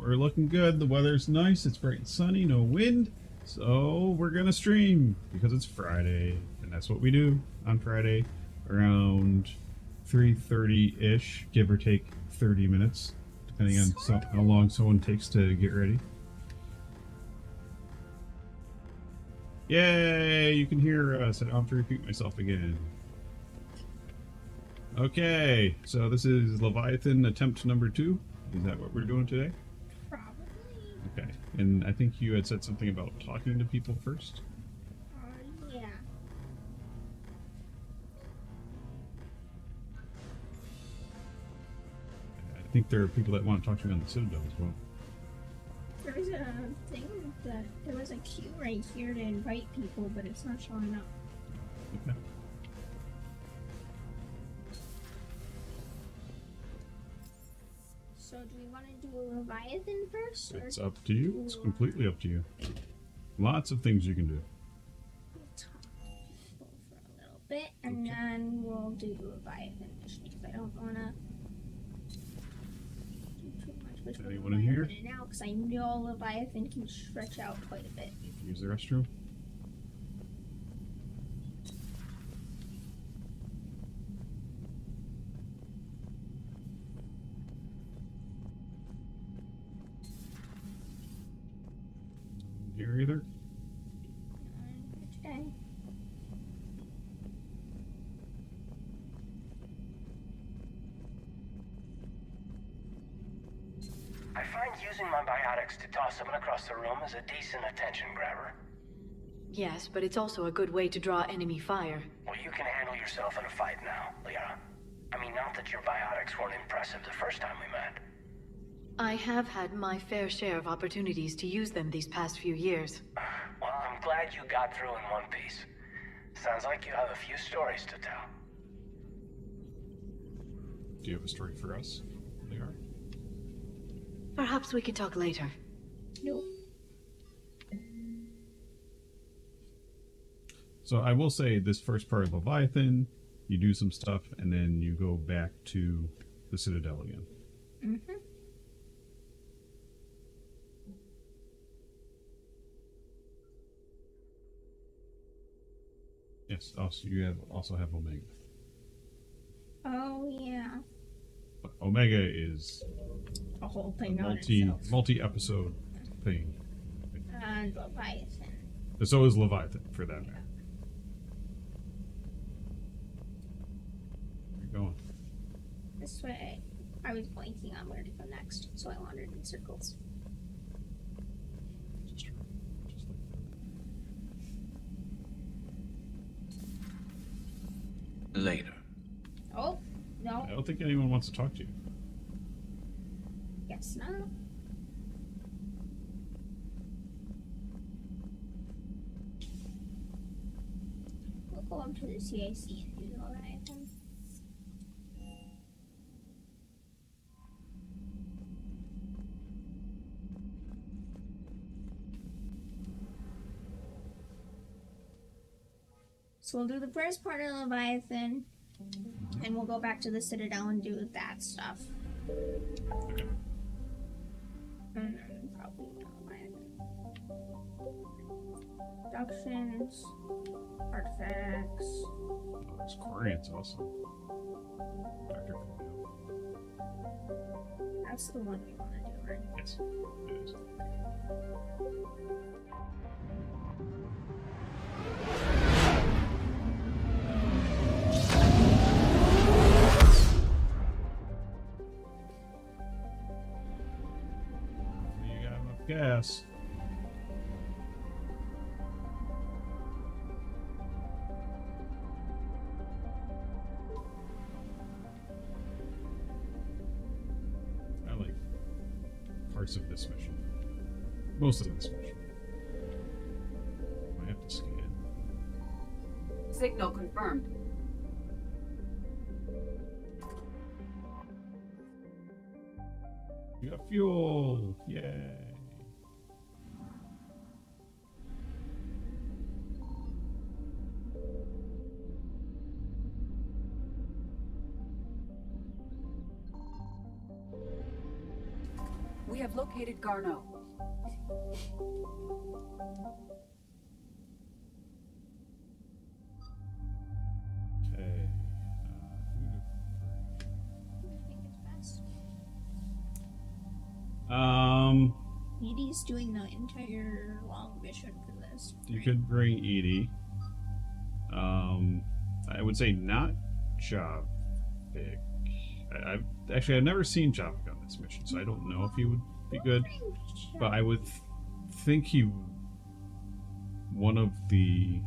we're looking good. The weather's nice. It's bright and sunny, no wind. So we're gonna stream because it's Friday, and that's what we do on Friday around 3:30-ish, give or take 30 minutes, depending on how long someone takes to get ready. Yay! You can hear us. I don't have to repeat myself again. Okay, so this is Leviathan attempt number 2. Is that what we're doing today? Probably. Okay, and I think you had said something about talking to people first? Yeah. I think there are people that want to talk to me on the Citadel as well. There's a thing that there was a queue right here to invite people, but it's not showing up. Okay. So do we want to do a Leviathan first? It's up to you. It's completely up to you. Lots of things you can do. We'll talk to people for a little bit, and then we'll do Leviathan mission because I don't want to do too much. Which Anyone in here? Now, because I know Leviathan can stretch out quite a bit. Use the restroom. Here either? Okay. I find using my biotics to toss someone across the room is a decent attention grabber. Yes, but it's also a good way to draw enemy fire. Well, you can handle yourself in a fight now, Liara. I mean, not that your biotics weren't impressive the first time we met. I have had my fair share of opportunities to use them these past few years. Well, I'm glad you got through in one piece. Sounds like you have a few stories to tell. Do you have a story for us, Liara? Perhaps we can talk later. Nope. So I will say this first part of Leviathan, you do some stuff, and then you go back to the Citadel again. Mm-hmm. Yes, also you also have Omega. Oh, yeah. But Omega is A whole a thing on itself. multi-episode thing. And Leviathan. And so is Leviathan, for that matter. Where you going? This way. I was blanking on where to go next, so I wandered in circles. Just like that. Later. Oh, no. I don't think anyone wants to talk to you. Guess not. We'll go up to the CIC and do the Leviathan. So we'll do the first part of Leviathan, and we'll go back to the Citadel and do that stuff. Okay. And then probably Leviathan. Productions, artifacts. Oh, there's Corian's awesome. Dr. Corian. That's the one we want to do, right? Yes, it is. You got enough gas. I like parts of this mission. Most of this mission. I have to scan. Signal confirmed. You got fuel! Yay! We have have located Garneau. Okay. I think it's best. Edie's doing the entire long mission for this. You could bring Edie. I would say not Javik. I've never seen Javik on this mission, so I don't know if he would be good. But I would think one of the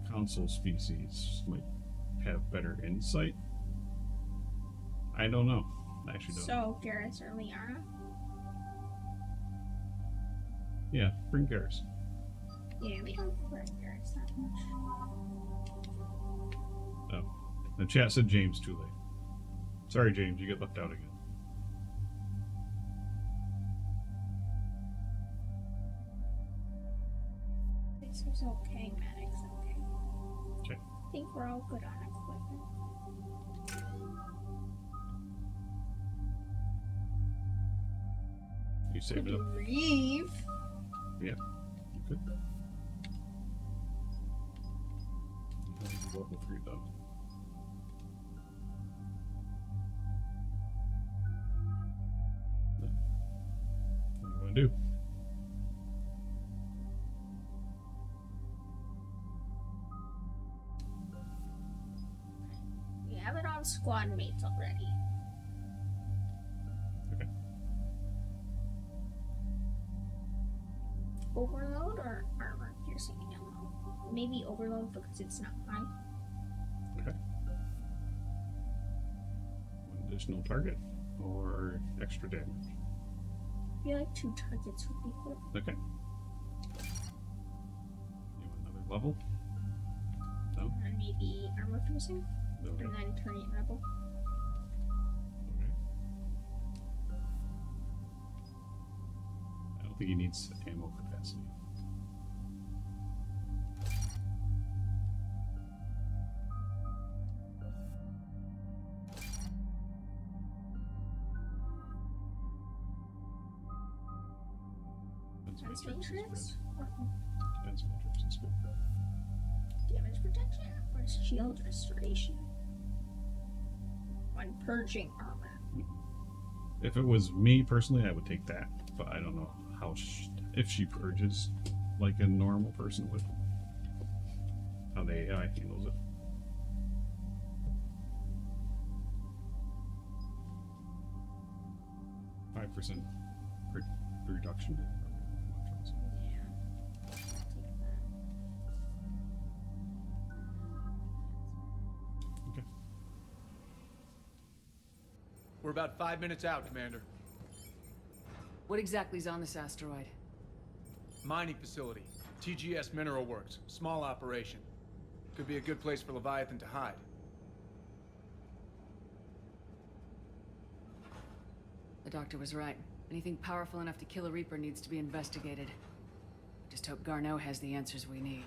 council species might have better insight. I don't know. I actually don't. So Garrus or Liara? Yeah, bring Garrus. Yeah, we don't bring Garrus that much. Oh, the chat said James too late. Sorry, James, you get left out again. This is okay, Maddox, okay. Okay. I think we're all good on equipment. You saved it up. Leave. Yeah. You could. Level 3 though. What do you want to do? We have it on squad mates already. Okay. Overload or armor piercing ammo? Maybe overload because it's not high. Okay. One additional target or extra damage. I feel like 2 targets would be good. Okay. You want another level? No? Or maybe armor piercing, Okay. and then turn it rebel. Okay. I don't think he needs ammo capacity. Defense Matrix is matrix? good. Defense matrix is good. Damage protection or shield restoration? When purging armor. If it was me personally, I would take that, but I don't know how if she purges like a normal person would. How the AI handles it. %5 reduction. Yeah. Okay. We're about 5 minutes out, Commander. What exactly is on this asteroid? Mining facility. TGS Mineral Works. Small operation. Could be a good place for Leviathan to hide. The doctor was right. Anything powerful enough to kill a Reaper needs to be investigated. Just hope Garneau has the answers we need.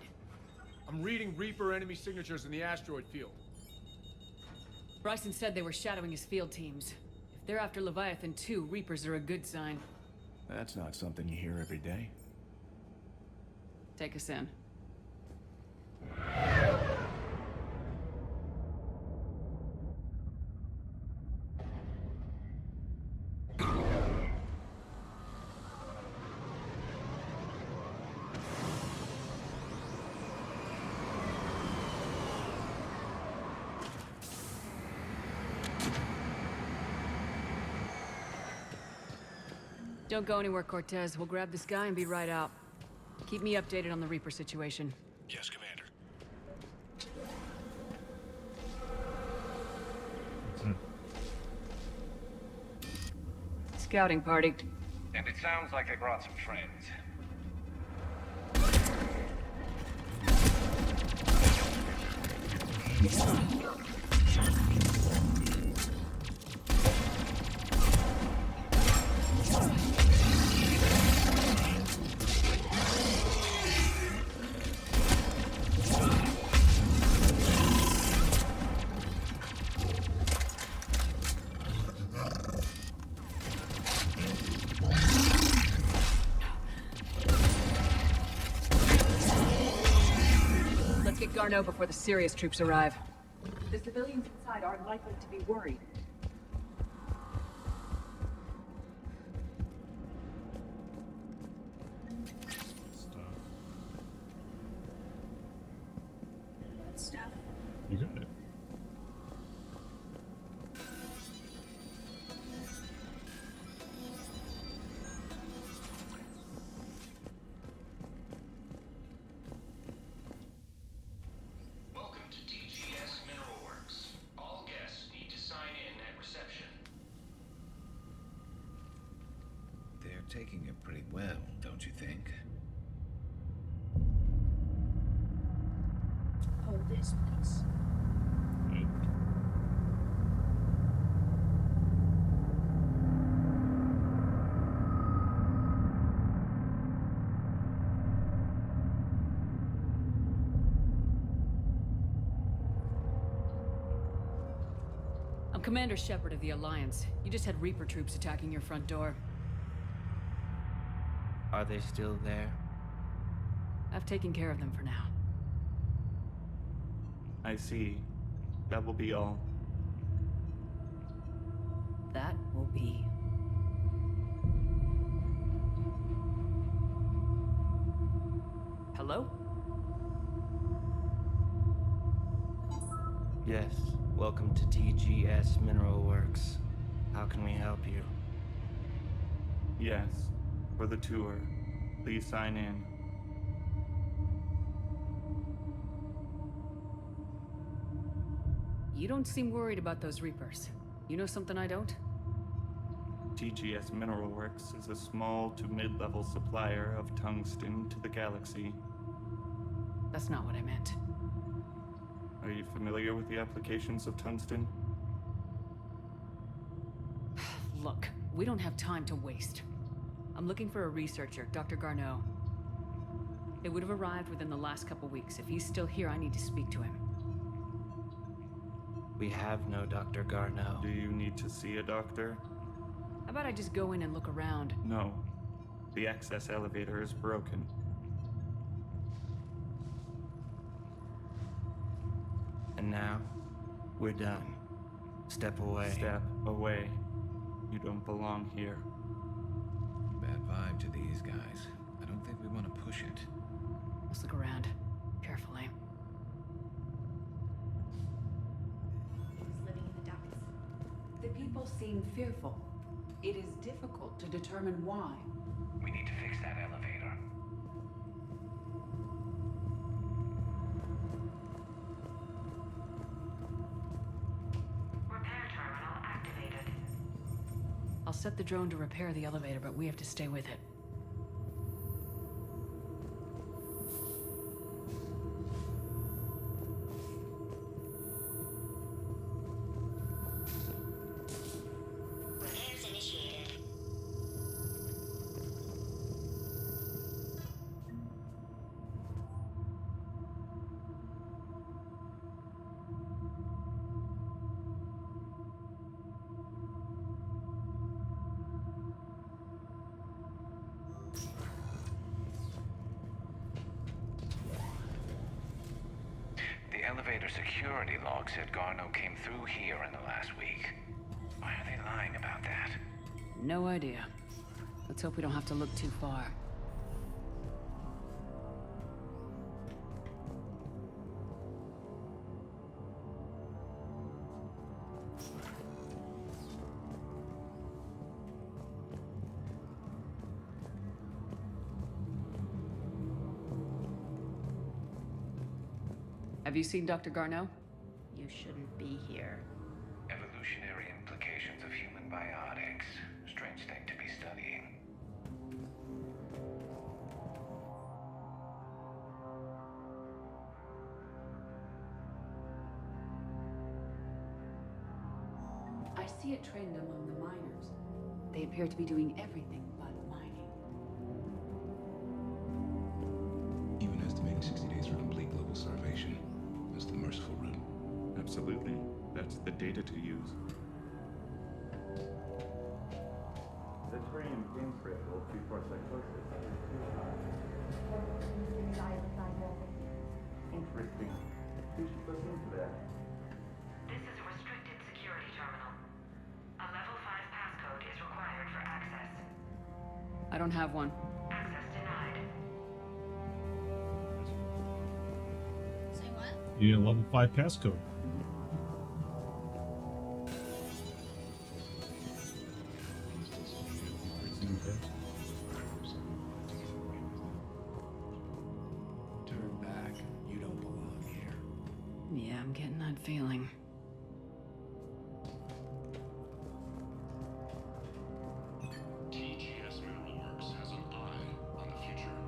I'm reading Reaper enemy signatures in the asteroid field. Bryson said they were shadowing his field teams. If they're after Leviathan too, Reapers are a good sign. That's not something you hear every day. Take us in. Don't go anywhere, Cortez. We'll grab this guy and be right out. Keep me updated on the Reaper situation. Yes, Commander. Scouting party. And it sounds like they brought some friends. Garneau before the serious troops arrive. The civilians inside aren't likely to be worried. Stuff. You got it. Welcome to TGS Mineral Works. All guests need to sign in at reception. They're taking it pretty well, don't you think? Oh, this place. Good. I'm Commander Shepard of the Alliance. You just had Reaper troops attacking your front door. Are they still there? I've taken care of them for now. I see. That will be all. That will be. Hello? Yes. Welcome to TGS Mineral Works. How can we help you? Yes. For the tour. Please sign in. You don't seem worried about those Reapers. You know something I don't? TGS Mineral Works is a small to mid-level supplier of tungsten to the galaxy. That's not what I meant. Are you familiar with the applications of tungsten? Look, we don't have time to waste. I'm looking for a researcher, Dr. Garneau. It would have arrived within the last couple weeks. If he's still here, I need to speak to him. We have no Dr. Garneau. Do you need to see a doctor? How about I just go in and look around? No. The access elevator is broken. And now, we're done. Step away. Step away. You don't belong here. Bad vibe to these guys. I don't think we want to push it. Let's look around. Carefully. Living in the ducts. The people seem fearful. It is difficult to determine why. We need to fix that elevator. Repair terminal activated. I'll set the drone to repair the elevator, but we have to stay with it. Repairs initiated. The elevator security log said Garneau came through here in the last week. Why are they lying about that? No idea. Let's hope we don't have to look too far. Have you seen Dr. Garneau? You shouldn't be here. Evolutionary implications of human biotics. Strange thing to be studying. I see a trend among the miners. They appear to be doing everything but mining. Even estimating 60 days for complete global starvation. That's the merciful route. Absolutely. That's the data to use. The train came critical before psychosis. Interesting. We should look into that. This is a restricted security terminal. A level 5 passcode is required for access. I don't have one. Access denied. Say what? You need a level 5 passcode. Turn back. You don't belong here. Yeah, I'm getting that feeling. TGS Mineral Works has an eye on the future.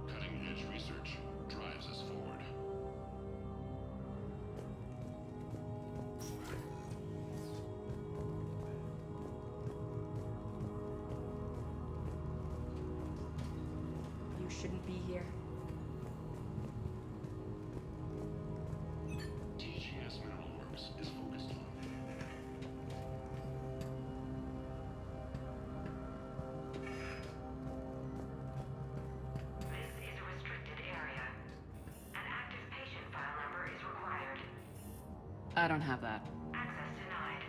Cutting-edge research drives us forward. You shouldn't be here. TGS Mineral Works is focused on. This is a restricted area. An active patient file number is required. I don't have that. Access denied.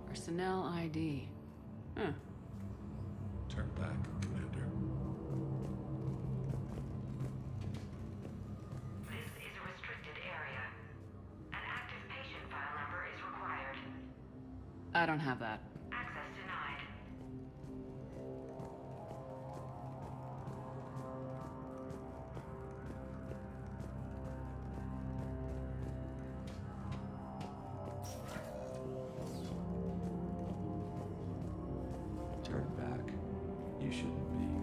Personnel ID. Huh. Turn back, Commander. This is a restricted area. An active patient file number is required. I don't have that. Access denied. Turn back. You shouldn't be here.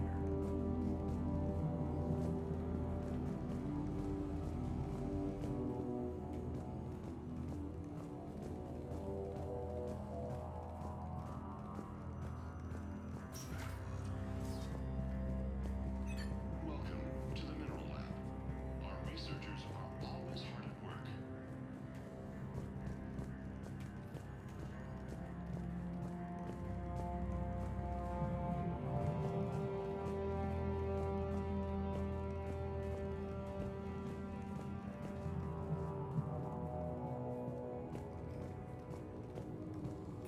Welcome to the Mineral Lab. Our researchers are always hard at work.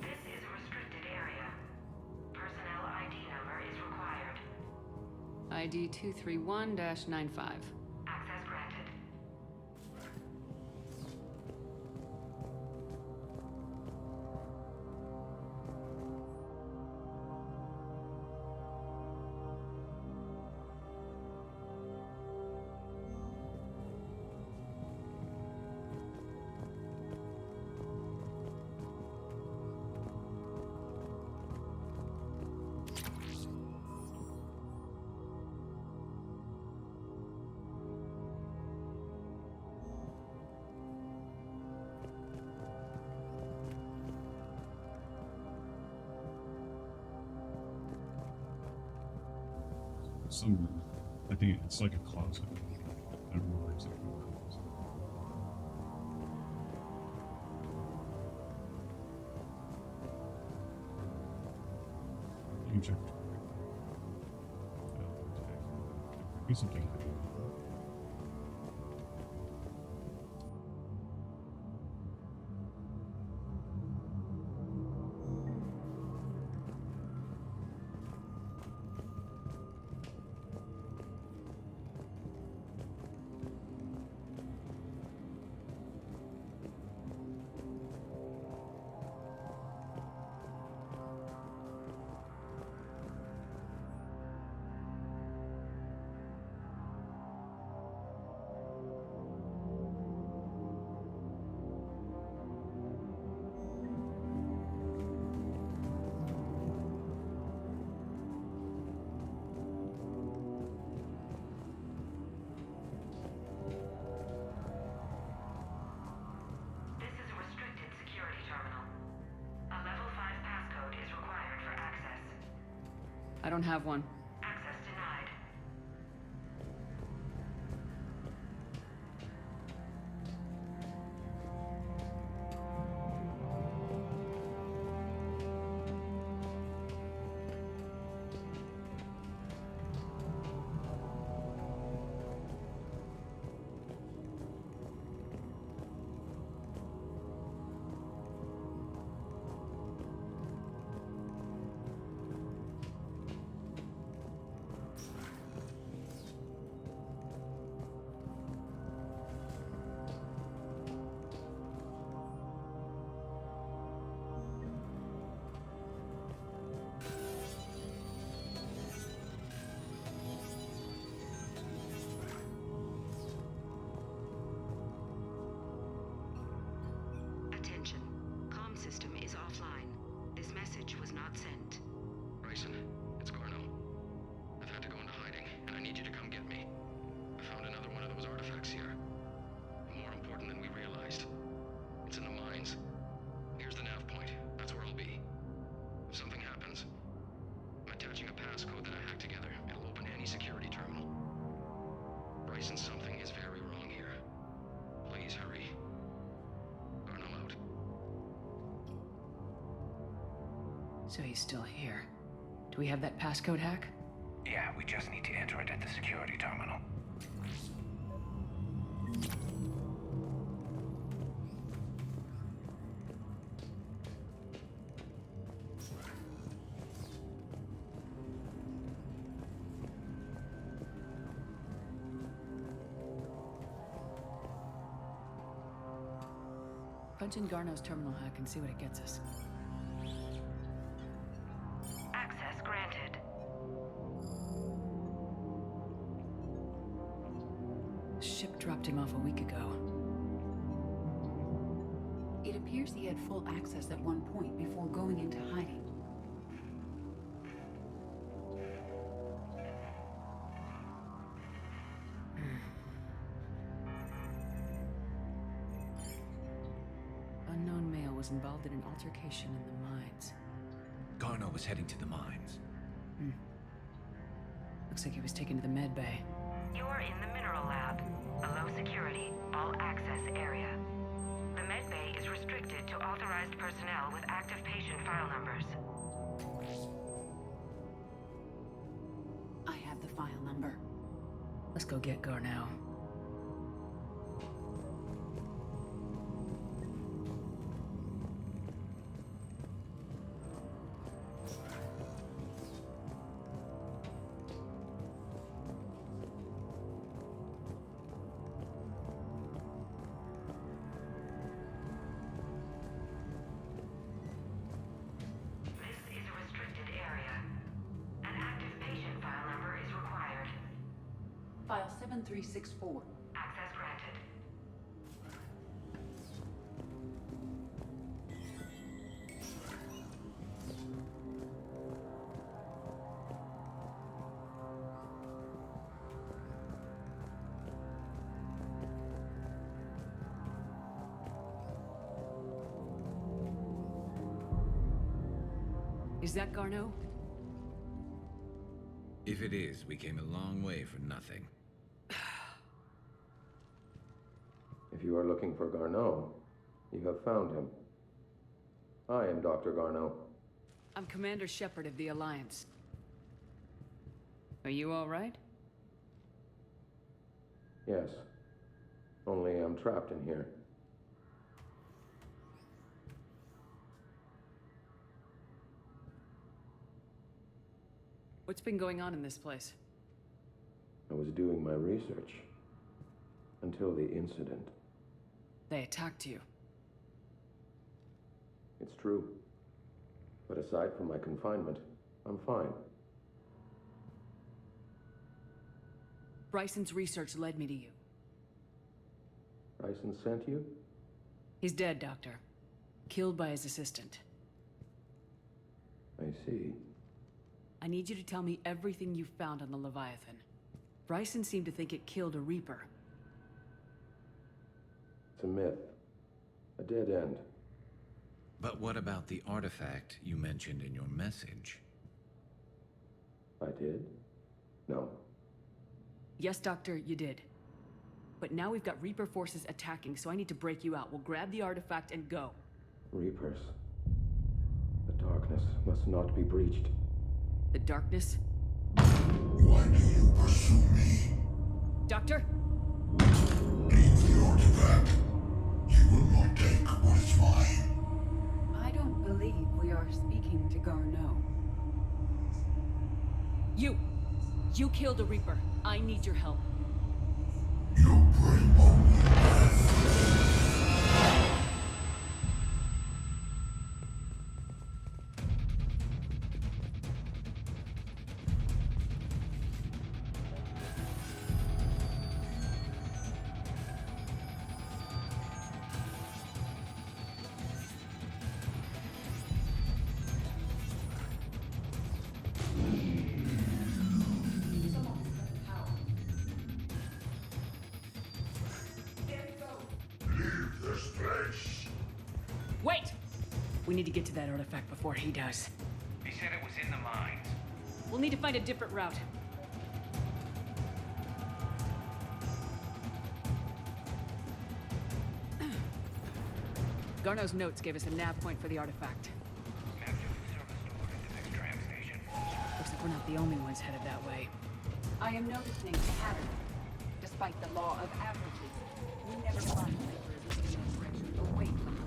This is a restricted area. Personnel ID number is required. ID 231-95. Access granted. I think it's like a closet. I don't know where exactly where it is. You can check. Be something. I don't have one. Access denied. Attention. Comm system is offline. This message was not sent. Bryson, it's Garno. I've had to go into hiding, and I need you to come get me. I found another one of those artifacts here. More important than we realized. It's in the mines. Here's the nav point. That's where I'll be. If something happens, I'm attaching a passcode that I hacked together. It'll open any security terminal. Bryson, something is very wrong here. Please hurry. Garno out. So he's still here. Do we have that passcode hack? Yeah, we just need to enter it at the security terminal. Punch in Garno's terminal hack and see what it gets us. Access granted. The ship dropped him off a week ago. It appears he had full access at one point before going into hiding. Unknown male was involved in an altercation in the mines. Garno was heading to the mines. Looks like he was taken to the med bay. You're in the mineral lab, a low security, all access area. The med bay is restricted to authorized personnel with active patient file numbers. I have the file number. Let's go get Garno. This is a restricted area. An active patient file number is required. File 7364. Access granted. Is that Garno? If it is, we came a long way for nothing. If you are looking for Garneau, you have found him. I am Dr. Garneau. I'm Commander Shepard of the Alliance. Are you all right? Yes. Only I'm trapped in here. What's been going on in this place? I was doing my research. Until the incident. They attacked you. It's true. But aside from my confinement, I'm fine. Bryson's research led me to you. Bryson sent you? He's dead, Doctor. Killed by his assistant. I see. I need you to tell me everything you found on the Leviathan. Bryson seemed to think it killed a Reaper. It's a myth. A dead end. But what about the artifact you mentioned in your message? I did? No. Yes, Doctor, you did. But now we've got Reaper forces attacking, so I need to break you out. We'll grab the artifact and go. Reapers. The darkness must not be breached. The darkness? Why do you pursue me? Doctor? Leave the artifact. You will not take what is mine. I don't believe we are speaking to Garneau. You killed a Reaper. I need your help. You bring only death. We need to get to that artifact before he does. He said it was in the mines. We'll need to find a different route. Garneau's notes gave us a nav point for the artifact. Looks like we're not the only ones headed that way. I am noticing a pattern. Despite the law of averages, we never find papers moving in a direction away from us.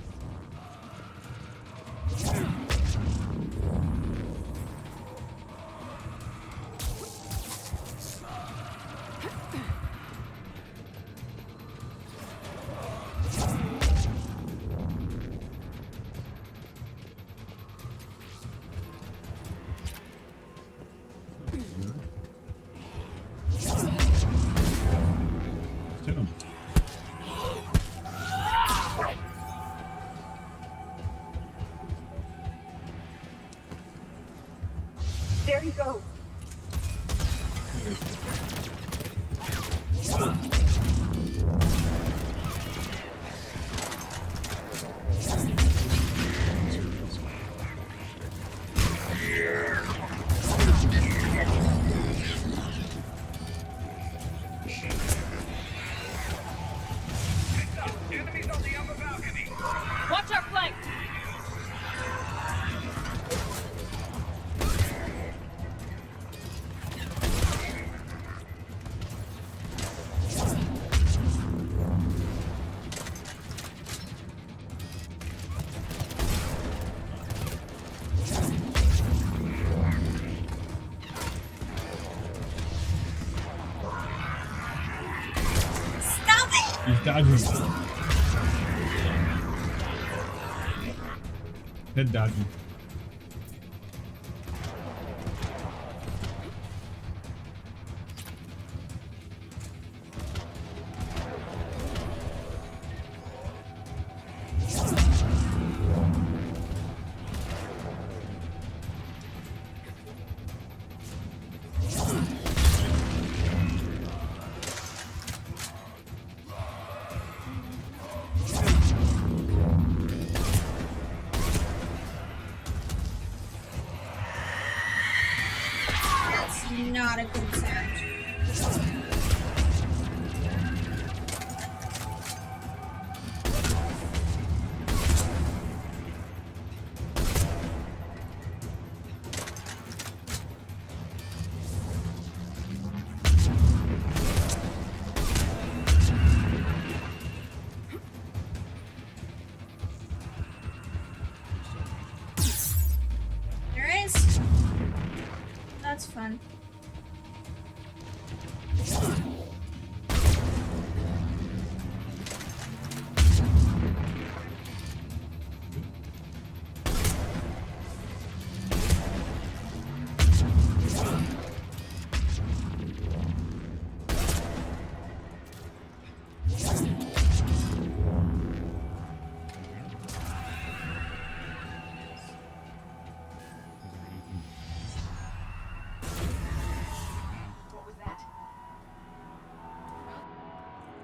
There he goes. Watch our flank! He's dodging. Head dodging. Not a good sound. There is. That's fun.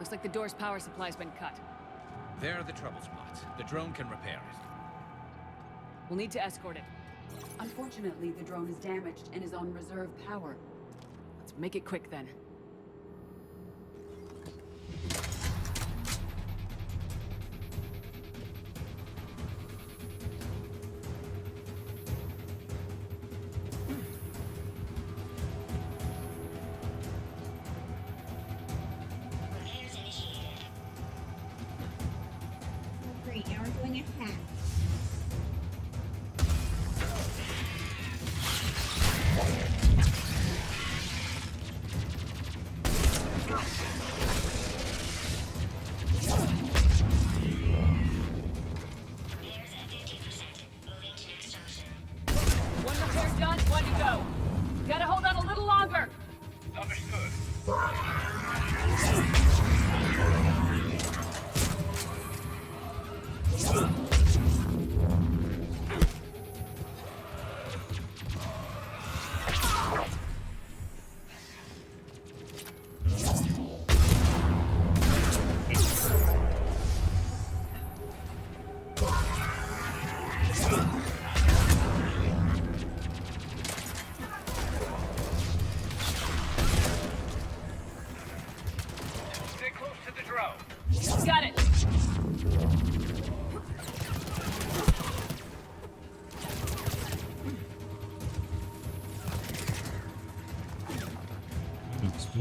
Looks like the door's power supply's been cut. There are the trouble spots. The drone can repair it. We'll need to escort it. Unfortunately, the drone is damaged and is on reserve power. Let's make it quick then. Great, now we're doing a hack. One repair done, one to go. Gotta hold on a little longer. Understood.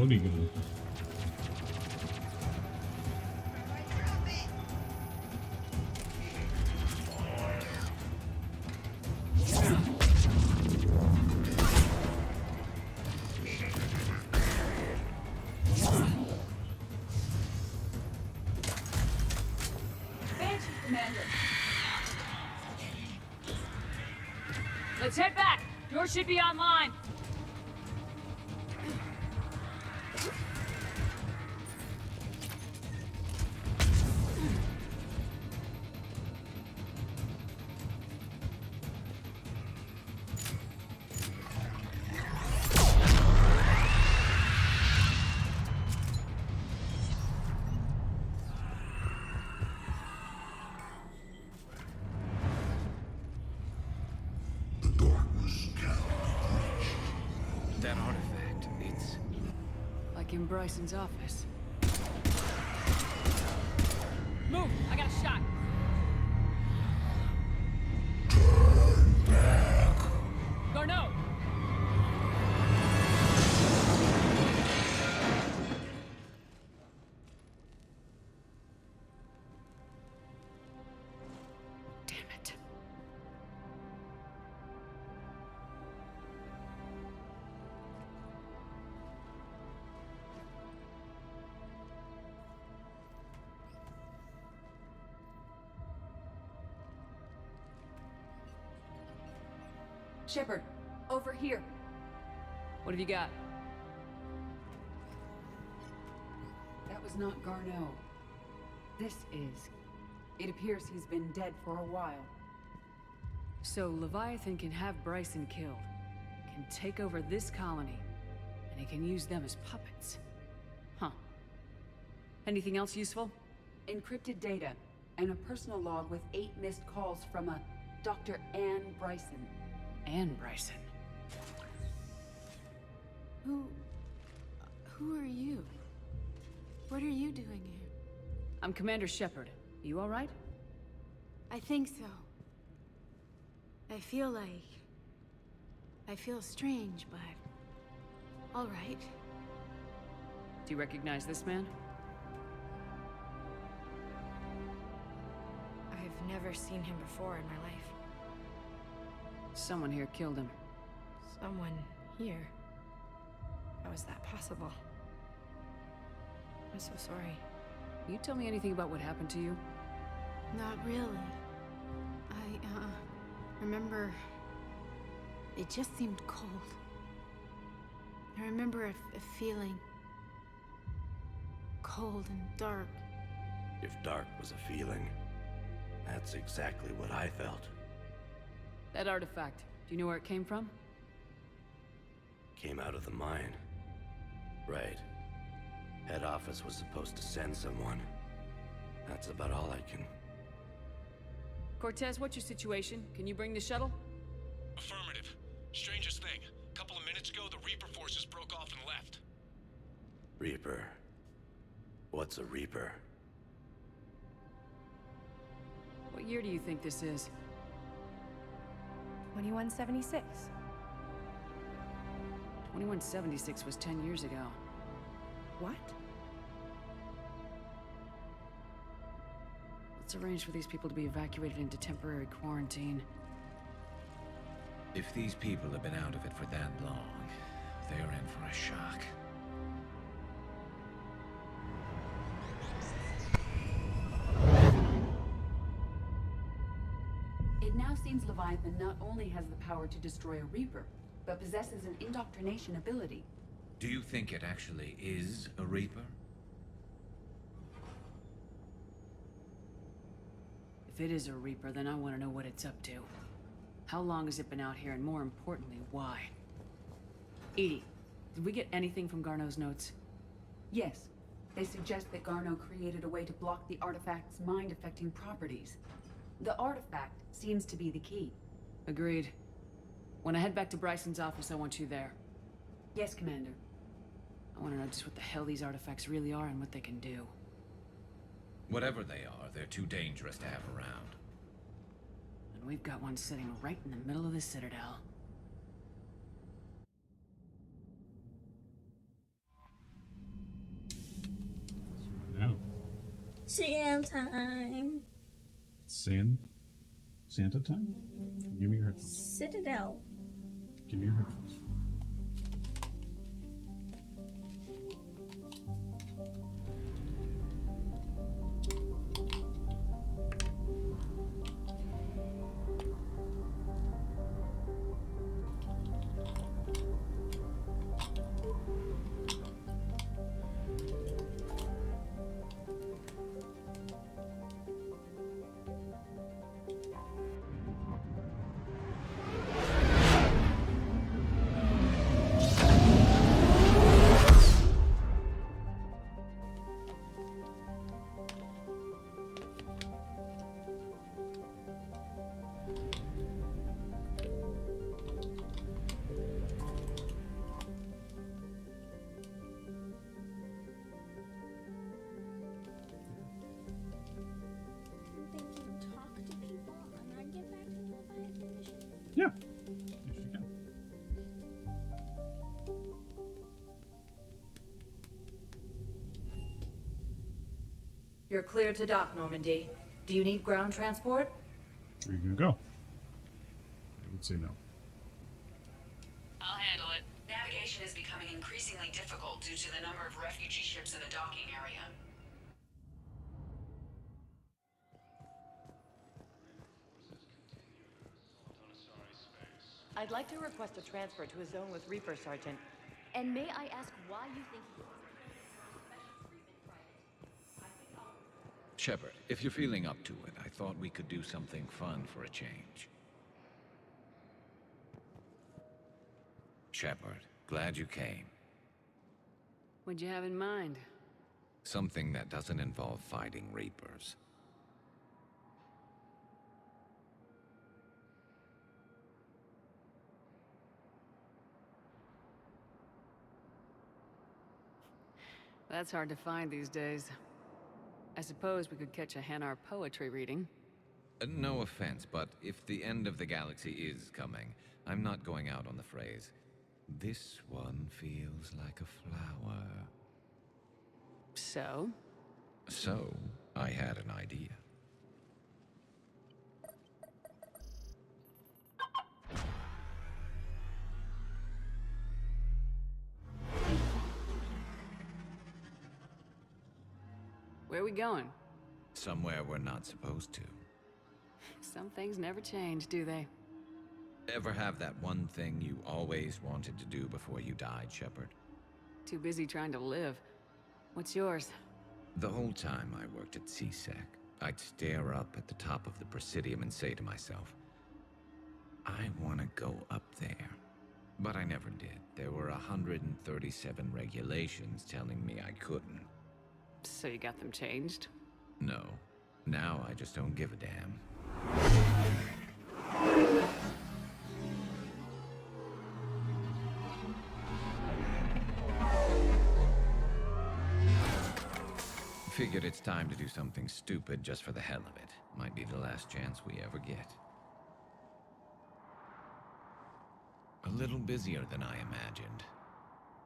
floaty gun. Let's head back. Yours should be online. That artifact, it's... Like in Bryson's office. Move! I got a shot! Garneau! Damn it. Shepard, over here. What have you got? That was not Garneau. This is. It appears he's been dead for a while. So Leviathan can have Bryson killed, can take over this colony, and he can use them as puppets. Huh. Anything else useful? Encrypted data, and a personal log with 8 missed calls from a Dr. Ann Bryson. Ann Bryson. Who are you? What are you doing here? I'm Commander Shepard. You all right? I think so. I feel strange, but all right. Do you recognize this man? I've never seen him before in my life. Someone here killed him. Someone here? How is that possible? I'm so sorry. Can you tell me anything about what happened to you? Not really. I remember it just seemed cold. I remember a feeling cold and dark. If dark was a feeling, that's exactly what I felt. That artifact, do you know where it came from? Came out of the mine. Right. Head office was supposed to send someone. That's about all I can... Cortez, what's your situation? Can you bring the shuttle? Affirmative. Strangest thing. A couple of minutes ago, the Reaper forces broke off and left. Reaper. What's a Reaper? What year do you think this is? 2176. 2176 was 10 years ago. What? Let's arrange for these people to be evacuated into temporary quarantine. If these people have been out of it for that long, they're in for a shock. It now seems Leviathan not only has the power to destroy a Reaper, but possesses an indoctrination ability. Do you think it actually is a Reaper? If it is a Reaper, then I want to know what it's up to. How long has it been out here, and more importantly, why? Edie, did we get anything from Garneau's notes? Yes. They suggest that Garneau created a way to block the artifact's mind-affecting properties. The artifact seems to be the key. Agreed. When I head back to Bryson's office, I want you there. Yes, Commander. I want to know just what the hell these artifacts really are and what they can do. Whatever they are, they're too dangerous to have around. And we've got one sitting right in the middle of the Citadel. Jam time. Santa time? Give me your headphones. Citadel. Give me your headphones. Yeah. Yes, you can. You're clear to dock, Normandy. Do you need ground transport? Where are you gonna go? I would say no. I'll handle it. Navigation is becoming increasingly difficult due to the number of refugee ships in the docking area. I'd like to request a transfer to a zone with Reaper, Sergeant. And may I ask why you think he... Shepard, if you're feeling up to it, I thought we could do something fun for a change. Shepard, glad you came. What'd you have in mind? Something that doesn't involve fighting Reapers. That's hard to find these days. I suppose we could catch a Hanar poetry reading. No offense, but if the end of the galaxy is coming, I'm not going out on the phrase, "This one feels like a flower." So? So, I had an idea. Where are we going? Somewhere we're not supposed to. Some things never change, do they? Ever have that one thing you always wanted to do before you died, Shepard? Too busy trying to live. What's yours? The whole time I worked at CSEC, I'd stare up at the top of the Presidium and say to myself, I want to go up there. But I never did. There were 137 regulations telling me I couldn't. So you got them changed? No. Now I just don't give a damn. Figured it's time to do something stupid just for the hell of it. Might be the last chance we ever get. A little busier than I imagined.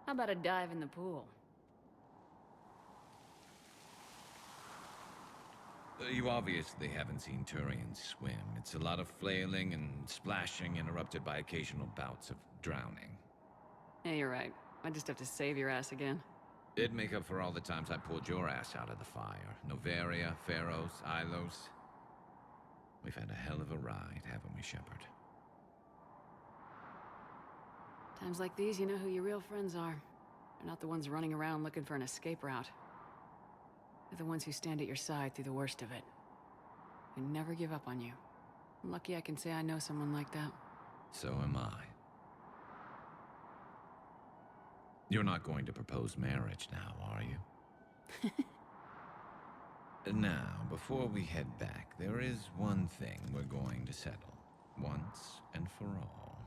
How about a dive in the pool? You obviously haven't seen Turians swim. It's a lot of flailing and splashing interrupted by occasional bouts of drowning. Yeah, you're right. I just have to save your ass again. It'd make up for all the times I pulled your ass out of the fire. Noveria, Pharos, Ilos. We've had a hell of a ride, haven't we, Shepard? Times like these, you know who your real friends are. They're not the ones running around looking for an escape route. They're the ones who stand at your side through the worst of it. Who never give up on you. I'm lucky I can say I know someone like that. So am I. You're not going to propose marriage now, are you? Now, before we head back, there is one thing we're going to settle. Once and for all.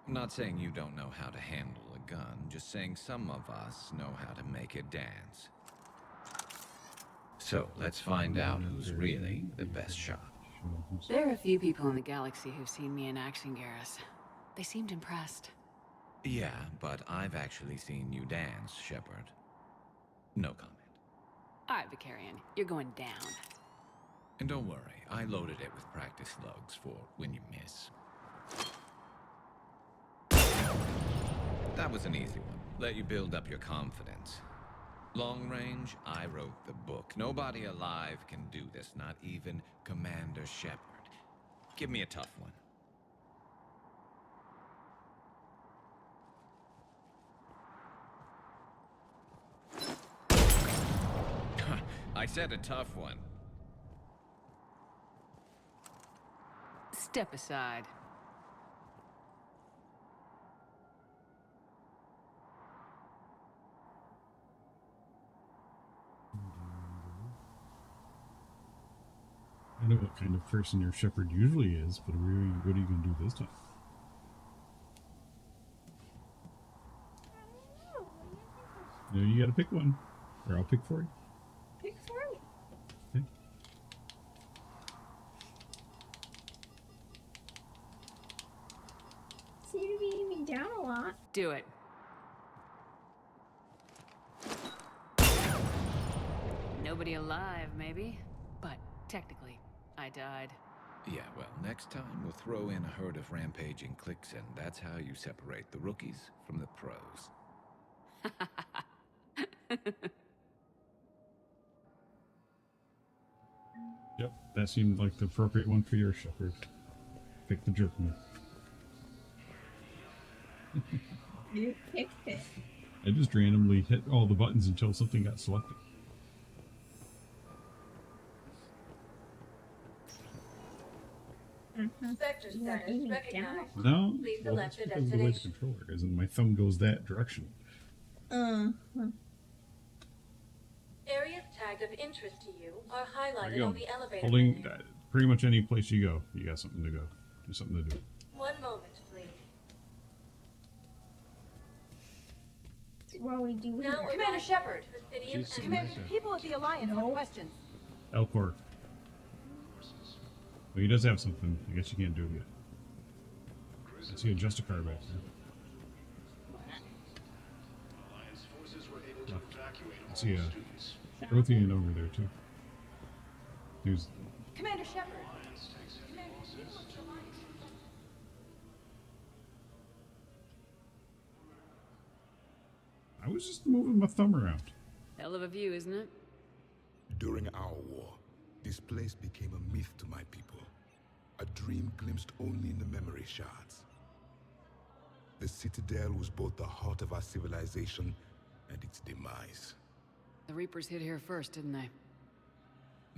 I'm not saying you don't know how to handle a gun, just saying some of us know how to make it dance. So, let's find out who's really the best shot. There are a few people in the galaxy who've seen me in action, Garrus. They seemed impressed. Yeah, but I've actually seen you dance, Shepard. No comment. All right, Vicarian, you're going down. And don't worry, I loaded it with practice slugs for when you miss. That was an easy one. Let you build up your confidence. Long range, I wrote the book. Nobody alive can do this, not even Commander Shepard. Give me a tough one. I said a tough one. Step aside. I know what kind of person your Shepard usually is, but what are you going to do this time? No, you got to pick one, or I'll pick for you. Pick for me. Okay. Seem to be beating me down a lot. Do it. Nobody alive, maybe? But technically, I died. Yeah, well, next time we'll throw in a herd of rampaging cliques, and that's how you separate the rookies from the pros. Yep, that seemed like the appropriate one for your Shepard. Pick the jerk one. You picked it. I just randomly hit all the buttons until something got selected. Sector status recognized. No, Please well, select that's a because of the way the destination. controller is, and my thumb goes that direction. Areas tagged of interest to you are There highlighted you go. on the elevator. Holding pretty much any place you go, you got something to go. There's something to do. One moment, please. What we do Now here. Commander Shepard, Presidium She's and Commander. people of the Alliance have questions. Elcor. Well, he does have something. I guess you can't do it yet. I see a Justicar back there. Oh, I see a Prothean over there too. There's Commander Shepard. I was just moving my thumb around. Hell of a view, isn't it? During our war, this place became a myth to my people. A dream glimpsed only in the memory shards. The Citadel was both the heart of our civilization and its demise. The Reapers hit here first, didn't they?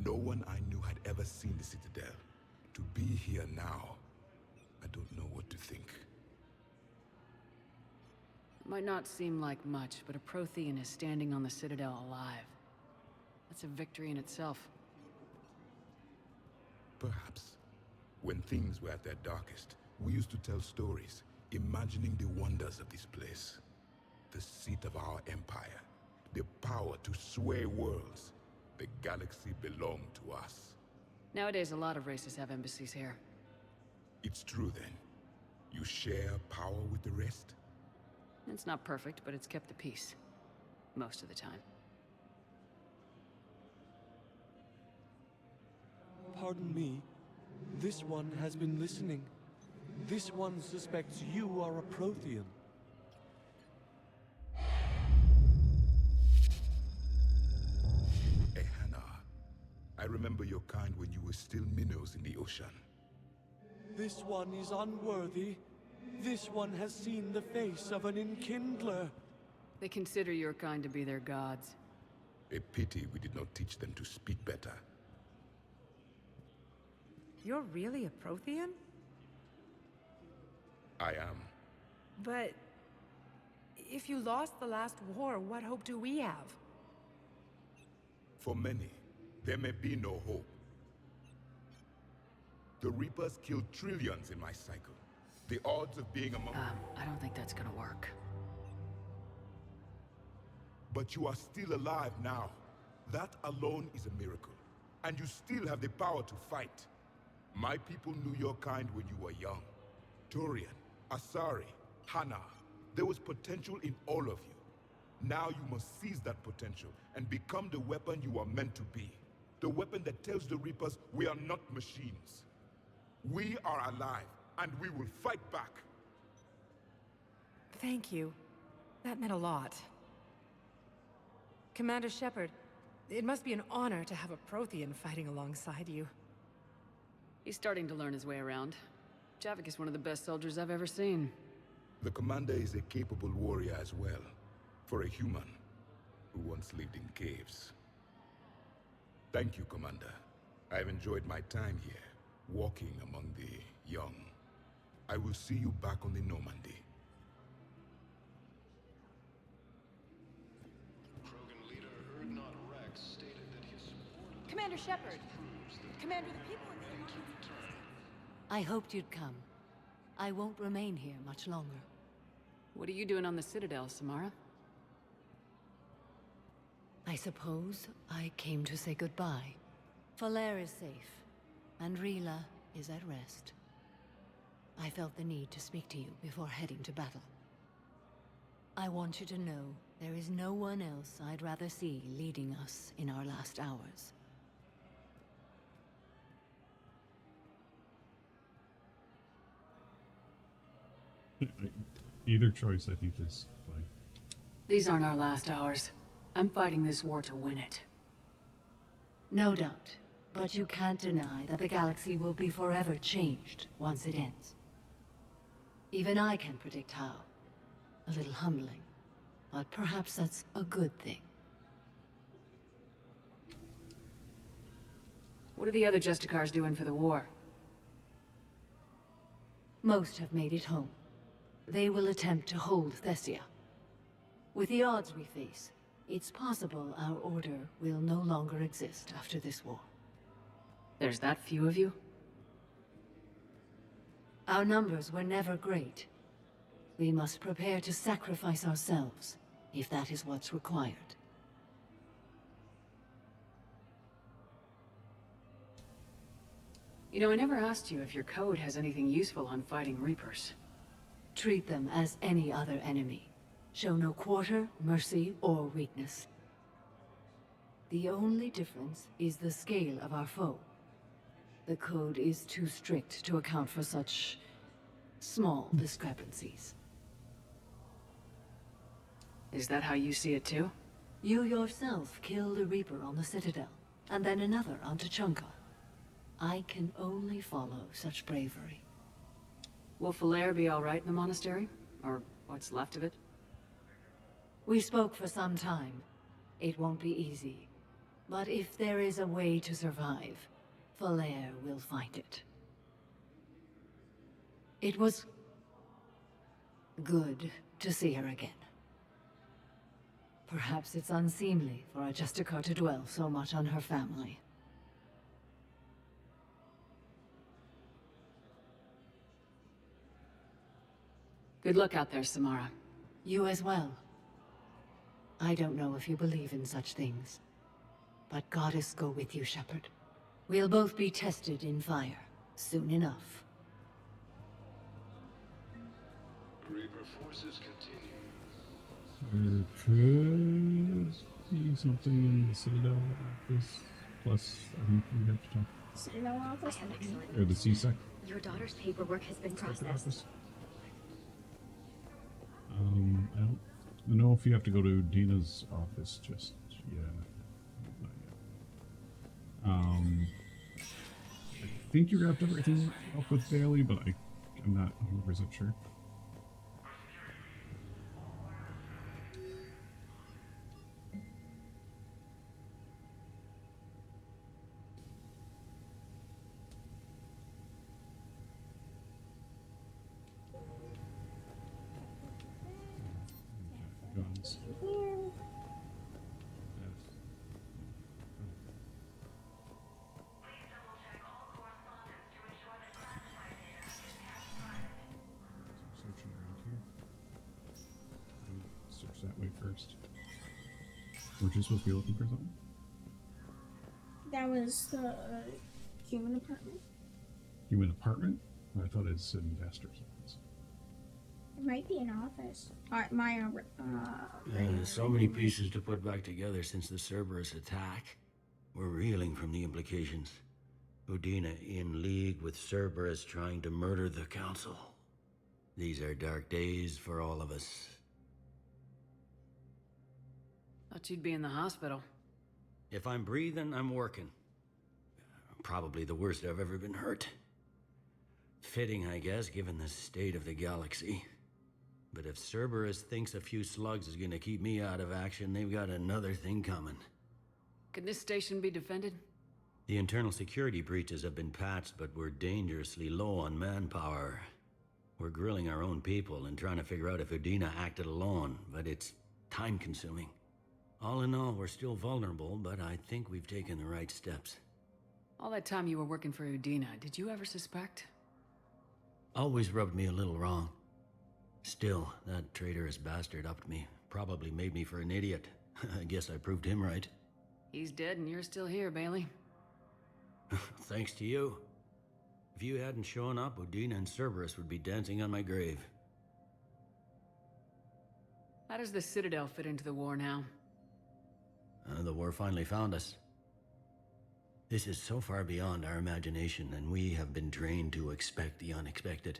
No one I knew had ever seen the Citadel. To be here now, I don't know what to think. It might not seem like much, but a Prothean is standing on the Citadel alive. That's a victory in itself. Perhaps. When things were at their darkest, we used to tell stories, imagining the wonders of this place. The seat of our empire. The power to sway worlds. The galaxy belonged to us. Nowadays, a lot of races have embassies here. It's true then. You share power with the rest? It's not perfect, but it's kept the peace. Most of the time. Pardon me. This one has been listening. This one suspects you are a Prothean. Ehana, I remember your kind when you were still minnows in the ocean. This one is unworthy. This one has seen the face of an enkindler. They consider your kind to be their gods. A pity we did not teach them to speak better. You're really a Prothean? I am. But if you lost the last war, what hope do we have? For many, there may be no hope. The Reapers killed trillions in my cycle. The odds of being among I don't think that's gonna work. But you are still alive now. That alone is a miracle. And you still have the power to fight. My people knew your kind when you were young. Turian, Asari, Hana. There was potential in all of you. Now you must seize that potential and become the weapon you are meant to be. The weapon that tells the Reapers we are not machines. We are alive, and we will fight back. Thank you. That meant a lot. Commander Shepard, it must be an honor to have a Prothean fighting alongside you. He's starting to learn his way around. Javik is one of the best soldiers I've ever seen. The commander is a capable warrior as well, for a human who once lived in caves. Thank you, Commander. I've enjoyed my time here, walking among the young. I will see you back on the Normandy. Commander Shepard! Commander, the people in the Alliance I hoped you'd come. I won't remain here much longer. What are you doing on the Citadel, Samara? I suppose I came to say goodbye. Falere is safe, and Rila is at rest. I felt the need to speak to you before heading to battle. I want you to know there is no one else I'd rather see leading us in our last hours. Either choice, I think, is fine. These aren't our last hours. I'm fighting this war to win it. No doubt, but you can't deny that the galaxy will be forever changed once it ends. Even I can predict how. A little humbling, but perhaps that's a good thing. What are the other Justicars doing for the war? Most have made it home. They will attempt to hold Thessia. With the odds we face, it's possible our order will no longer exist after this war. There's that few of you? Our numbers were never great. We must prepare to sacrifice ourselves, if that is what's required. You know, I never asked you if your code has anything useful on fighting Reapers. Treat them as any other enemy. Show no quarter, mercy, or weakness. The only difference is the scale of our foe. The code is too strict to account for such small discrepancies. Is that how you see it too? You yourself killed a Reaper on the Citadel, and then another on Tuchanka. I can only follow such bravery. Will Falere be alright in the monastery? Or what's left of it? We spoke for some time. It won't be easy. But if there is a way to survive, Falere will find it. It was good to see her again. Perhaps it's unseemly for a Justicar to dwell so much on her family. Good luck out there, Samara. You as well. I don't know if you believe in such things, but Goddess go with you, Shepard. We'll both be tested in fire, soon enough. Reaper forces continue. There could be something in the Citadel office, plus I think we have to talk. Citadel office? Or the CSEC. Your daughter's paperwork has been processed. Office. I don't know if you have to go to Dina's office just yet. Not yet. I think you wrapped everything up with Bailey, but I'm not 100% sure. Guns. Searching around here. Search that way first. Weren't you supposed to be looking for something? That was the human apartment. Human apartment? I thought it said investor's office. It might be an office. There's so many pieces to put back together since the Cerberus attack. We're reeling from the implications. Udina in league with Cerberus trying to murder the Council. These are dark days for all of us. Thought you'd be in the hospital. If I'm breathing, I'm working. Probably the worst I've ever been hurt. Fitting, I guess, given the state of the galaxy. But if Cerberus thinks a few slugs is gonna keep me out of action, they've got another thing coming. Can this station be defended? The internal security breaches have been patched, but we're dangerously low on manpower. We're grilling our own people and trying to figure out if Udina acted alone, but it's time-consuming. All in all, we're still vulnerable, but I think we've taken the right steps. All that time you were working for Udina, did you ever suspect? Always rubbed me a little wrong. Still, that traitorous bastard upped me. Probably made me for an idiot. I guess I proved him right. He's dead and you're still here, Bailey. Thanks to you. If you hadn't shown up, Udina and Cerberus would be dancing on my grave. How does the Citadel fit into the war now? The war finally found us. This is so far beyond our imagination, and we have been trained to expect the unexpected.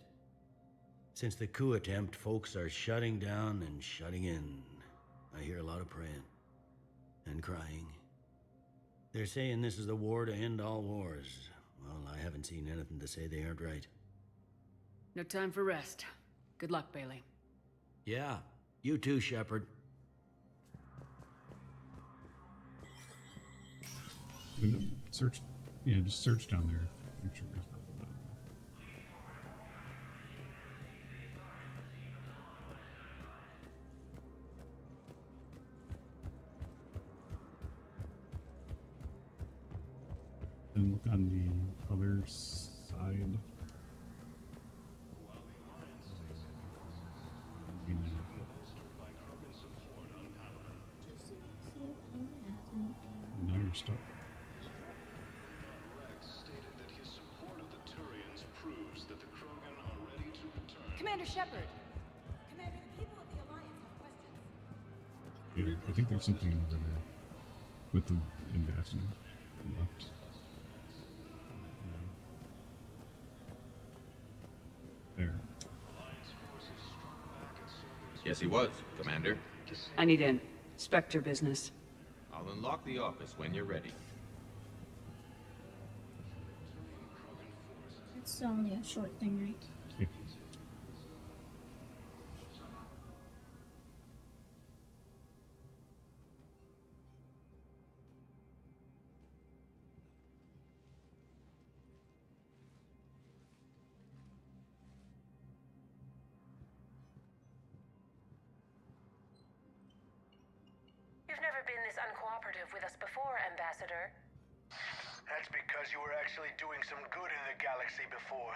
Since the coup attempt, folks are shutting down and shutting in. I hear a lot of praying. And crying. They're saying this is the war to end all wars. Well, I haven't seen anything to say they aren't right. No time for rest. Good luck, Bailey. Yeah, you too, Shepard. Search. Yeah, just search down there. Make sure there's nothing. And look on the other side. Now you're stuck. Commander Shepard. Commander, the people of the Alliance have questions. Yeah, I think there's something over there with the ambassador left. There. Yes, he was, Commander. I need in. Spectre business. I'll unlock the office when you're ready. It's only a short thing, right? Yeah. You've never been this uncooperative with us before, Ambassador. That's because you were actually doing some good in the galaxy before.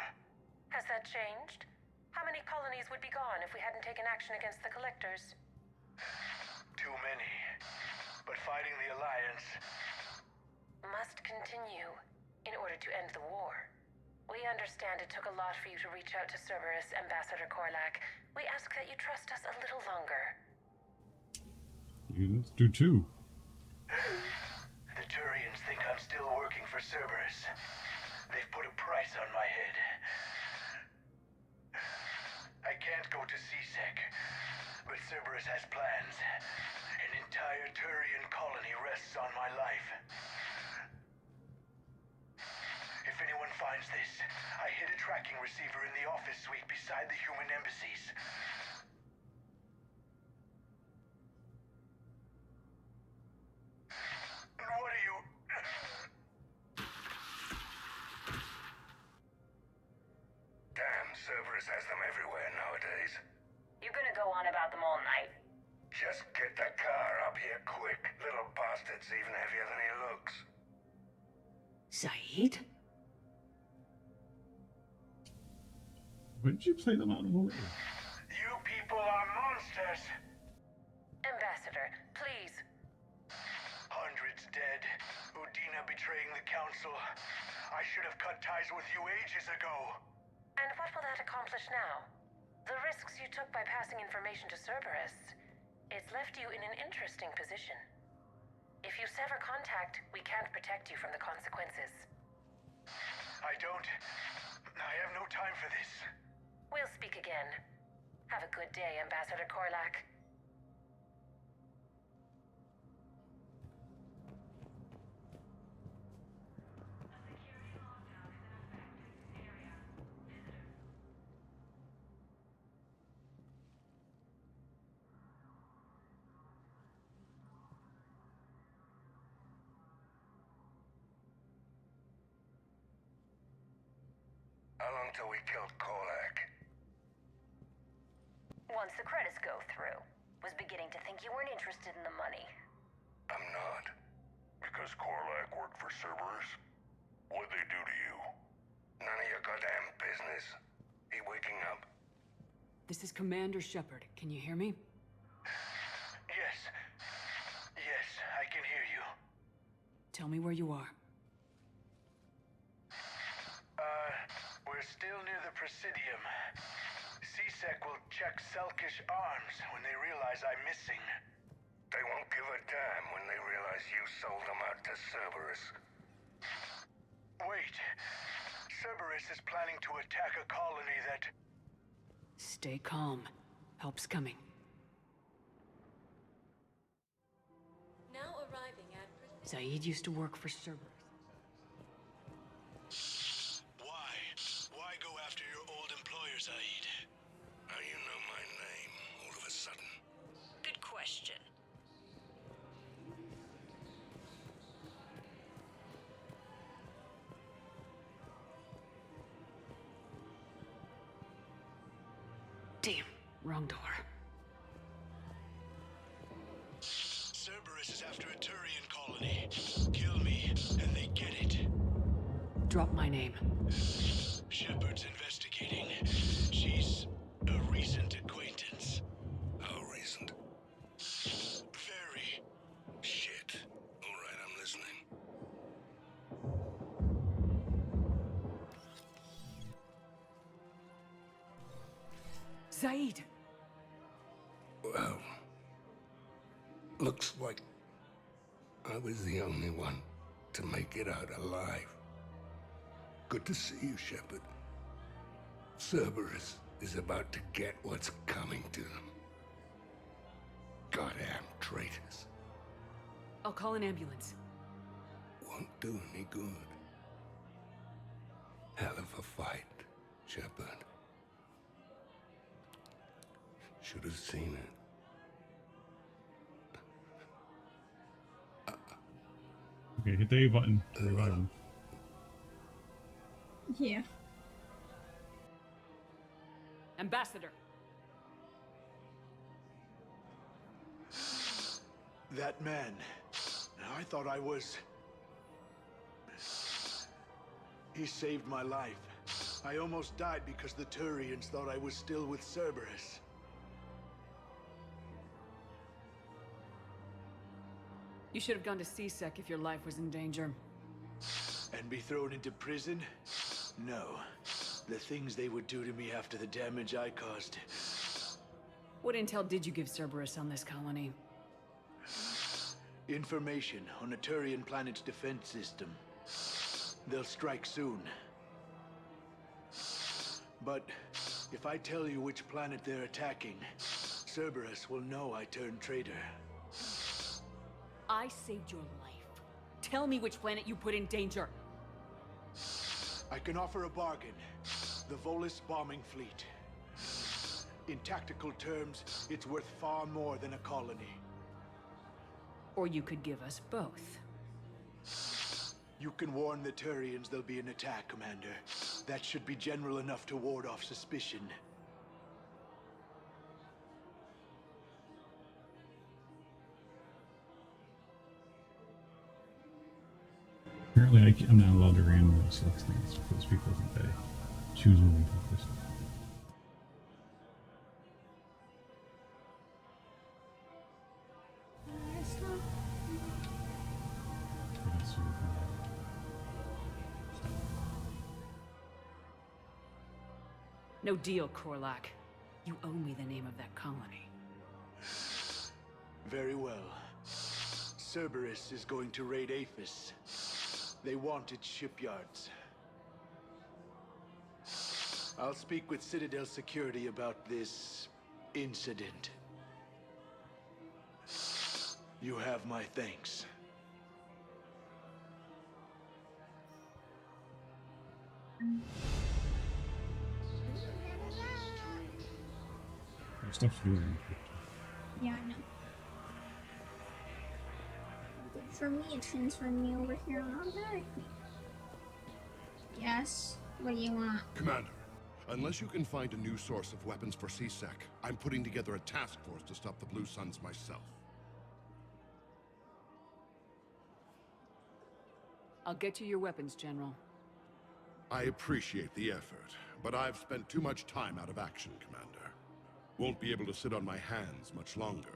Has that changed? How many colonies would be gone if we hadn't taken action against the Collectors? Too many. But fighting the Alliance must continue in order to end the war. We understand it took a lot for you to reach out to Cerberus, Ambassador Korlak. We ask that you trust us a little longer. You do too. The Turians think I'm still working for Cerberus. They've put a price on my head. I can't go to CSEC, but Cerberus has plans. An entire Turian colony rests on my life. If anyone finds this, I hid a tracking receiver in the office suite beside the human embassies. What are you... Damn, Cerberus has them everywhere nowadays. You're gonna go on about them all night? Just get the car up here quick. Little bastard's even heavier than he looks. Saeed? Why did you play them out of order? You people are monsters! Ambassador, please. Hundreds dead. Udina betraying the Council. I should have cut ties with you ages ago. And what will that accomplish now? The risks you took by passing information to Cerberus, it's left you in an interesting position. If you sever contact, we can't protect you from the consequences. I have no time for this. We'll speak again. Have a good day, Ambassador Korlak. How long till we killed Korlak? Once the credits go through. Was beginning to think you weren't interested in the money. I'm not. Because Korlak worked for Cerberus? What'd they do to you? None of your goddamn business. He waking up? This is Commander Shepard. Can you hear me? Yes. Yes, I can hear you. Tell me where you are. We're still near the Presidium. C-Sec will check Selkish arms when they realize I'm missing. They won't give a damn when they realize you sold them out to Cerberus. Wait. Cerberus is planning to attack a colony that... Stay calm. Help's coming. Now arriving at... Zaid used to work for Cerberus. Why go after your old employer, Zaid? How you know my name all of a sudden? Good question. Damn, wrong door. Cerberus is after a Turian colony. Kill me, and they get it. Drop my name. Shepard's investigating. She's a recent acquaintance. How recent? Very. Shit. All right, I'm listening. Zaid! Well, looks like I was the only one to make it out alive. Good to see you, Shepard. Cerberus is about to get what's coming to them. Goddamn traitors. I'll call an ambulance. Won't do any good. Hell of a fight, Shepard. Should have seen it. Okay, hit the A button. To revive him. Yeah. Ambassador! That man. I thought I was... He saved my life. I almost died because the Turians thought I was still with Cerberus. You should have gone to C-Sec if your life was in danger. And be thrown into prison? No. The things they would do to me after the damage I caused. What intel did you give Cerberus on this colony? Information on a Turian planet's defense system. They'll strike soon. But if I tell you which planet they're attacking, Cerberus will know I turned traitor. I saved your life. Tell me which planet you put in danger. I can offer a bargain. The Volus bombing fleet. In tactical terms, it's worth far more than a colony. Or you could give us both. You can warn the Turians there'll be an attack, Commander. That should be general enough to ward off suspicion. Apparently, I'm not allowed to randomly select things because people think that I choose when we focus. No deal, Korlak. You owe me the name of that colony. Very well. Cerberus is going to raid Aphis. They want its shipyards. I'll speak with Citadel security about this incident. You have my thanks. There's stuff to do. Yeah, I know. Good for me, it transferred me over here automatically. Yes? What do you want? Commander, unless you can find a new source of weapons for CSEC, I'm putting together a task force to stop the Blue Suns myself. I'll get you your weapons, General. I appreciate the effort, but I've spent too much time out of action, Commander. Won't be able to sit on my hands much longer.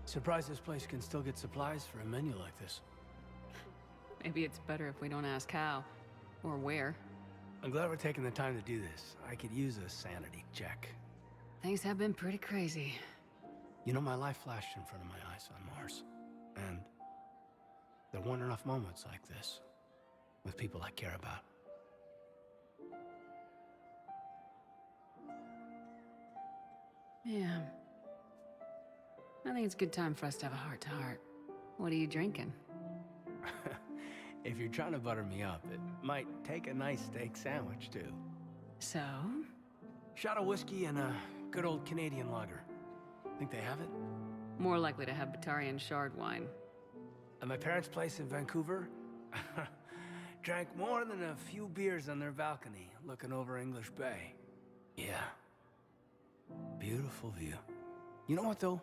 Surprised this place can still get supplies for a menu like this. Maybe it's better if we don't ask how. Or where. I'm glad we're taking the time to do this. I could use a sanity check. Things have been pretty crazy. You know, my life flashed in front of my eyes on Mars. And there weren't enough moments like this. With people I care about. Yeah. I think it's a good time for us to have a heart-to-heart. What are you drinking? If you're trying to butter me up, it might take a nice steak sandwich, too. So? Shot of whiskey and a good old Canadian lager. Think they have it? More likely to have Batarian shard wine. At my parents' place in Vancouver, drank more than a few beers on their balcony, looking over English Bay. Yeah. Beautiful view. You know what, though?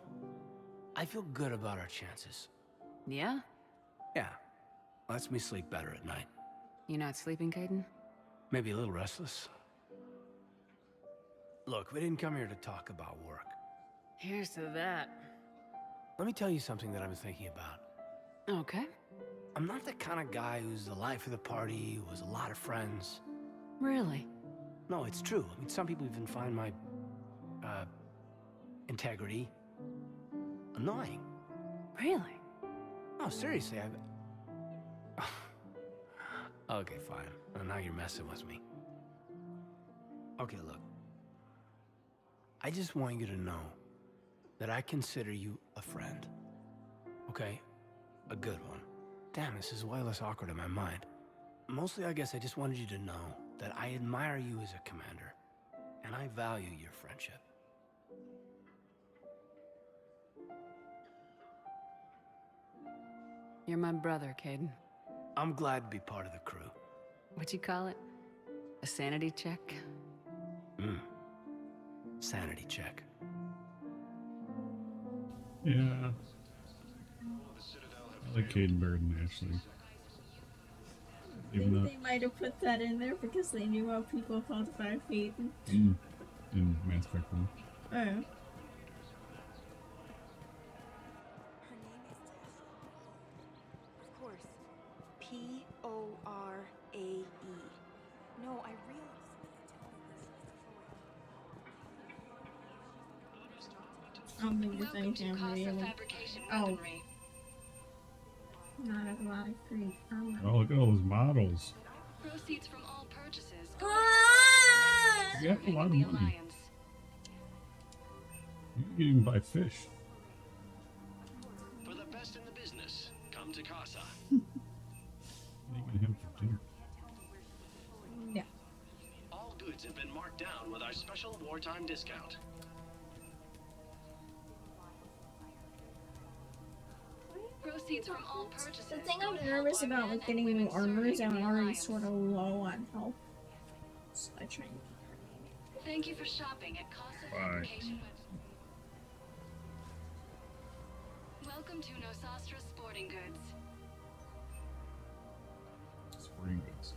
I feel good about our chances. Yeah? Yeah. Lets me sleep better at night. You not sleeping, Caden? Maybe a little restless. Look, we didn't come here to talk about work. Here's to that. Let me tell you something that I've been thinking about. Okay. I'm not the kind of guy who's the life of the party, who has a lot of friends. Really? No, it's true. I mean, some people even find my, integrity annoying. Really? No, seriously, Okay, fine. Well, now you're messing with me. Okay, look. I just want you to know that I consider you a friend. Okay? A good one. Damn, this is way less awkward in my mind. Mostly, I guess I just wanted you to know that I admire you as a commander, and I value your friendship. You're my brother, Caden. I'm glad to be part of the crew. What'd you call it? A sanity check? Sanity check. Yeah. I like Caden Burden, actually. I think they might have put that in there because they knew how people felt about Caden. In Mass Effect 1. Oh. Her name is Of course. P-O-R-A-E. No, I realize. I don't think there's anything really. Oh. Not a lot of free. Oh, look at all those models. Proceeds from all purchases. You have a lot of money. You can even buy fish. For the best in the business, come to Casa. What are you gonna have for dinner? Yeah. All goods have been marked down with our special wartime discount. Proceeds from all purchases. The thing I'm nervous about with getting new armor is I'm already sort of low on health. So I try and Thank you for shopping at Casa Fabrication. Welcome to Nosastra Sporting Goods. Sporting goods.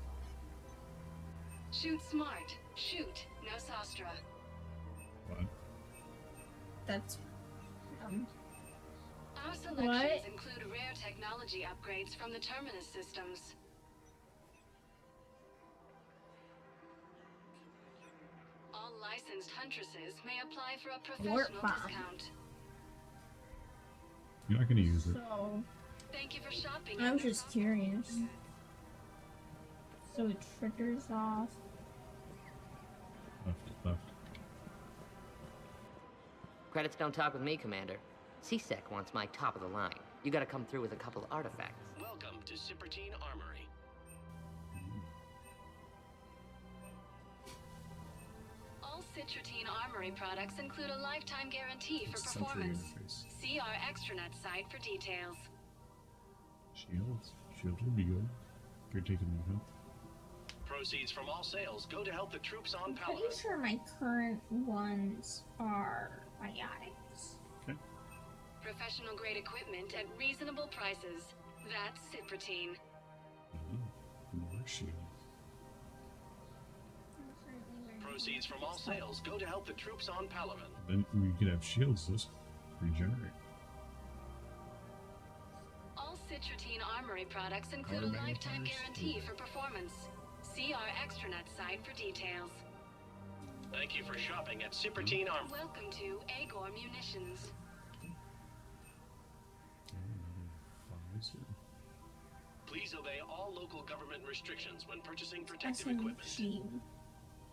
Shoot smart. Shoot, no Sostra. What? That's Our selections include rare technology upgrades from the Terminus systems. All licensed huntresses may apply for a professional discount. You're not gonna use it. So, thank you for shopping. I was just curious. So it triggers off. Left. Credits don't talk with me, Commander. CSEC wants my top of the line. You gotta come through with a couple of artifacts. Welcome to Citadel Armory. All Citadel Armory products include a lifetime guarantee for performance. See our extranet site for details. Shields would be good. If you're taking them, huh? Proceeds from all sales go to help the troops on I'm Paladin. pretty sure my current ones are biotics. Okay. Professional grade equipment at reasonable prices. That's Citadel. More shields. Proceeds from all sales go to help the troops on Paladin. Then we could have shields. Those regenerate. All Citadel Armory products include a lifetime guarantee for performance. See our extranet site for details. Thank you for shopping at Citadel Armory. Welcome to Agor Munitions. Please obey all local government restrictions when purchasing protective SMG. equipment.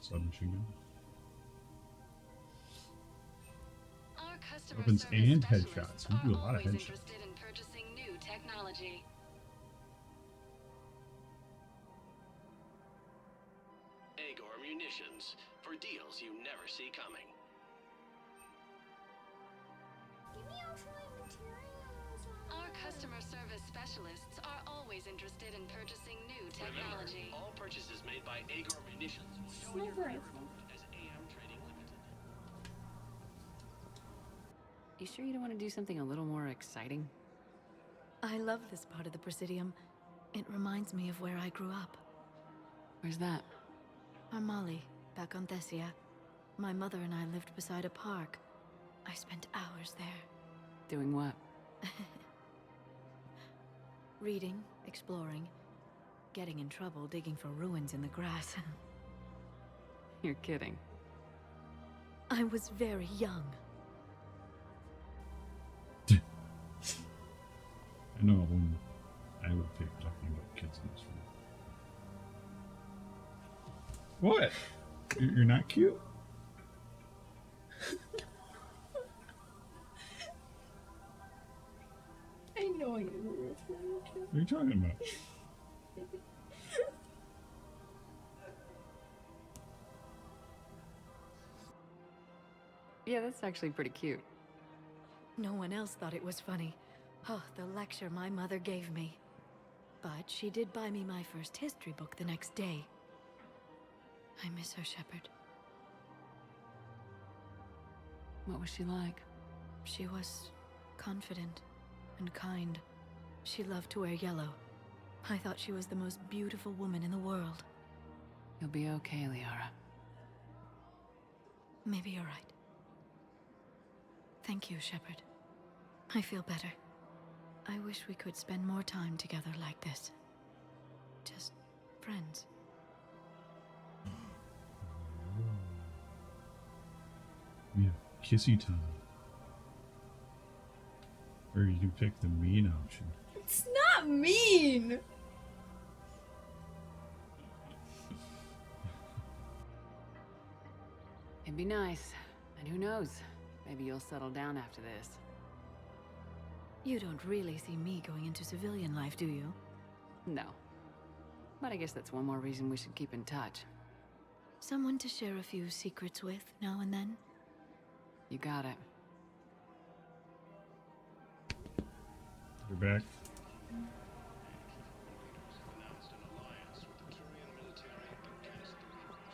Submachine gun. Our customer Weapons service and specialists headshots. We are do a lot of always headshots. interested in purchasing new technology. Agor Munitions for deals you never see coming. Give me ultralight materials. Our customer service specialists are always interested in purchasing new technology. Remember, all purchases made by Agor Munitions will show in your Sniper favor as AM Trading Limited. You sure you don't want to do something a little more exciting? I love this part of the Presidium. It reminds me of where I grew up. Where's that? Armali, back on Thessia. My mother and I lived beside a park. I spent hours there. Doing what? Reading, exploring, getting in trouble digging for ruins in the grass. You're kidding. I was very young. I know when I would pick talking about kids in this room. What? You're not cute? I know you were referring to. What are you talking about? Yeah, that's actually pretty cute. No one else thought it was funny. Oh, the lecture my mother gave me. But she did buy me my first history book the next day. I miss her, Shepard. What was she like? She was confident and kind. She loved to wear yellow. I thought she was the most beautiful woman in the world. You'll be okay, Liara. Maybe you're right. Thank you, Shepard. I feel better. I wish we could spend more time together like this. Just friends. Yeah, kissy time. Or you can pick the mean option. It's not mean. It'd be nice. And who knows? Maybe you'll settle down after this. You don't really see me going into civilian life, do you? No. But I guess that's one more reason we should keep in touch. Someone to share a few secrets with now and then? You got it. You're back.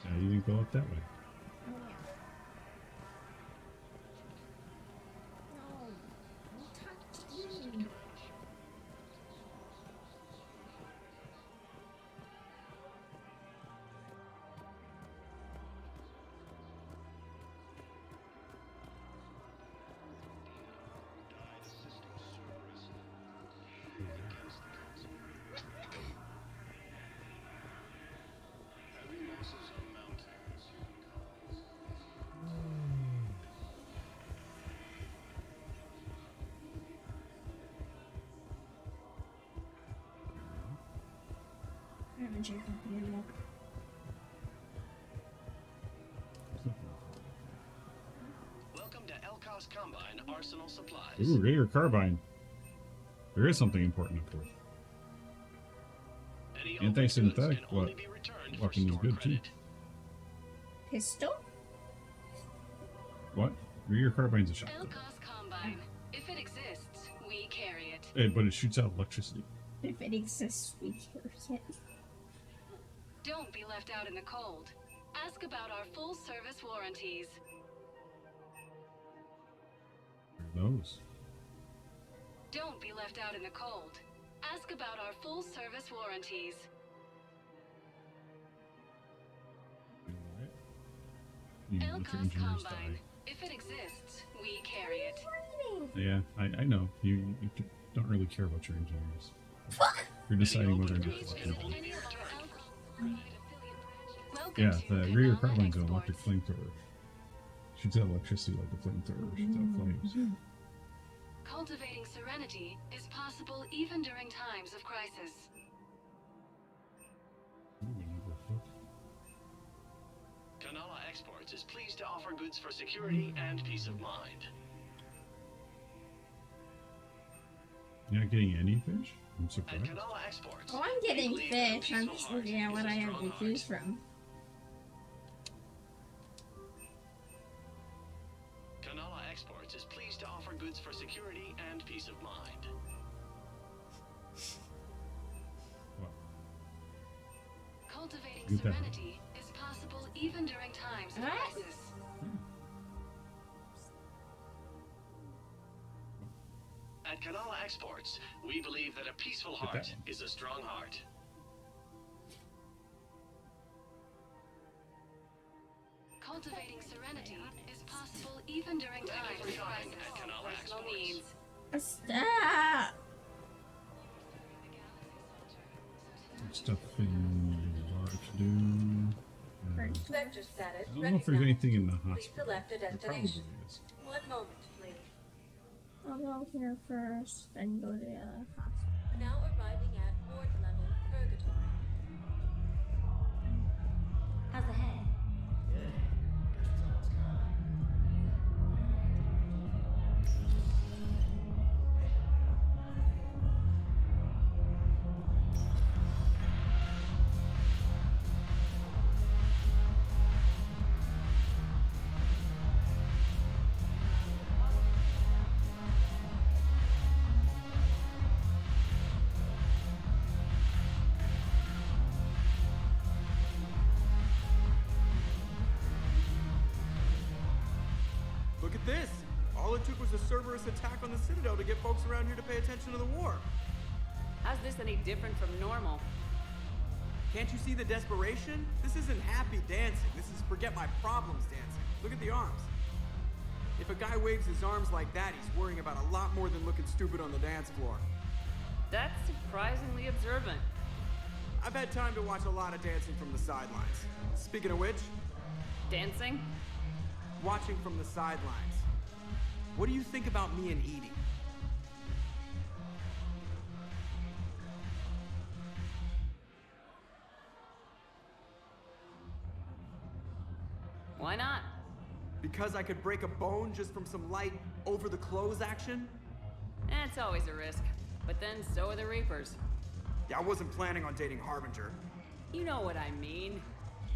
Yeah, you didn't go up that way. into your computer yet. Welcome to Elkos Combine Arsenal Supplies. Ooh, Raider Carbine. There is something important, of course. Anti-synthetic weapon is good too. Pistol? What? Raider Carbine's a shotgun. Elkos Combine. If it exists, we carry it. Hey, but it shoots out electricity. If it exists, we carry it. Don't be left out in the cold. Ask about our full service warranties. Where are those? Don't be left out in the cold. Ask about our full service warranties. Elkos Combine. If it exists, we carry it. Yeah, I know. You don't really care about your engineers. You're deciding whether or not to let them. Yeah, the Raider Carbine's an electric flamethrower. Shoots out electricity like a flamethrower. Shoots out flames. Cultivating serenity is possible even during times of crisis. Kanala Exports is pleased to offer goods for security and peace of mind. You're not getting any fish? I'm surprised. Kanala Exports. Oh, I'm getting fish. I'm just looking at what I have to choose from. Kanala Exports is pleased to offer goods for security and peace of mind. Cultivating serenity is possible even during times of crisis. At Kanala Exports, we believe that a peaceful heart is a strong heart. Cultivating serenity is possible even during times of crisis. Personal needs. Stop! Stuff in large dune. Vector status. I don't know if there's anything in the Please hospital. select a There probably destination. is. 1 moment, please. I'll go here first, then go to the other hospital. Now arriving at ward level purgatory. How's the head? Look at this! All it took was a Cerberus attack on the Citadel to get folks around here to pay attention to the war. How's this any different from normal? Can't you see the desperation? This isn't happy dancing. This is forget my problems dancing. Look at the arms. If a guy waves his arms like that, he's worrying about a lot more than looking stupid on the dance floor. That's surprisingly observant. I've had time to watch a lot of dancing from the sidelines. Speaking of which... Dancing? Watching from the sidelines. What do you think about me and Edie? Why not? Because I could break a bone just from some light over-the-clothes action? It's always a risk. But then so are the Reapers. Yeah, I wasn't planning on dating Harbinger. You know what I mean.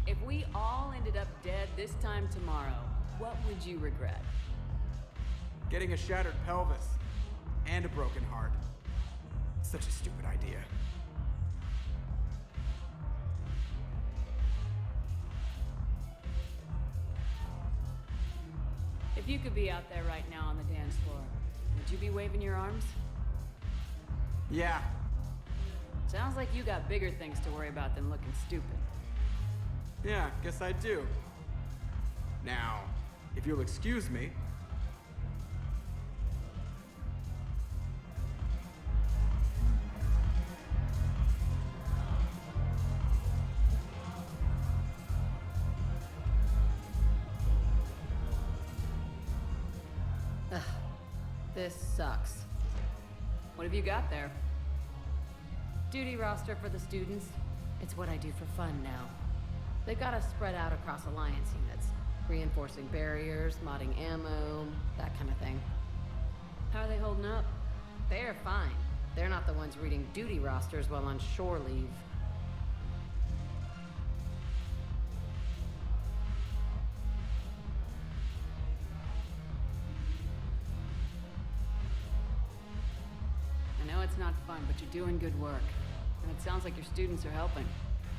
If we all ended up dead this time tomorrow, what would you regret? Getting a shattered pelvis. And a broken heart. Such a stupid idea. If you could be out there right now on the dance floor, would you be waving your arms? Yeah. Sounds like you got bigger things to worry about than looking stupid. Yeah, guess I do. Now, if you'll excuse me... Ugh, this sucks. What have you got there? Duty roster for the students. It's what I do for fun now. They've got us spread out across Alliance units, reinforcing barriers, modding ammo, that kind of thing. How are they holding up? They're fine. They're not the ones reading duty rosters while on shore leave. I know it's not fun, but you're doing good work. And it sounds like your students are helping.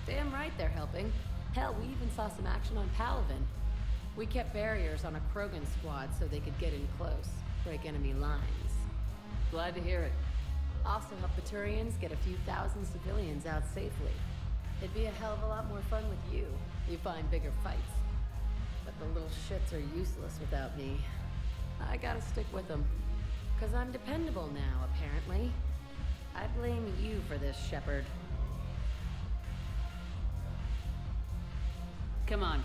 Damn right they're helping. Hell, we even saw some action on Palaven. We kept barriers on a Krogan squad so they could get in close, break enemy lines. Glad to hear it. Also help the Turians get a few thousand civilians out safely. It'd be a hell of a lot more fun with you. You find bigger fights. But the little shits are useless without me. I gotta stick with them. 'Cause I'm dependable now, apparently. I blame you for this, Shepard. Come on.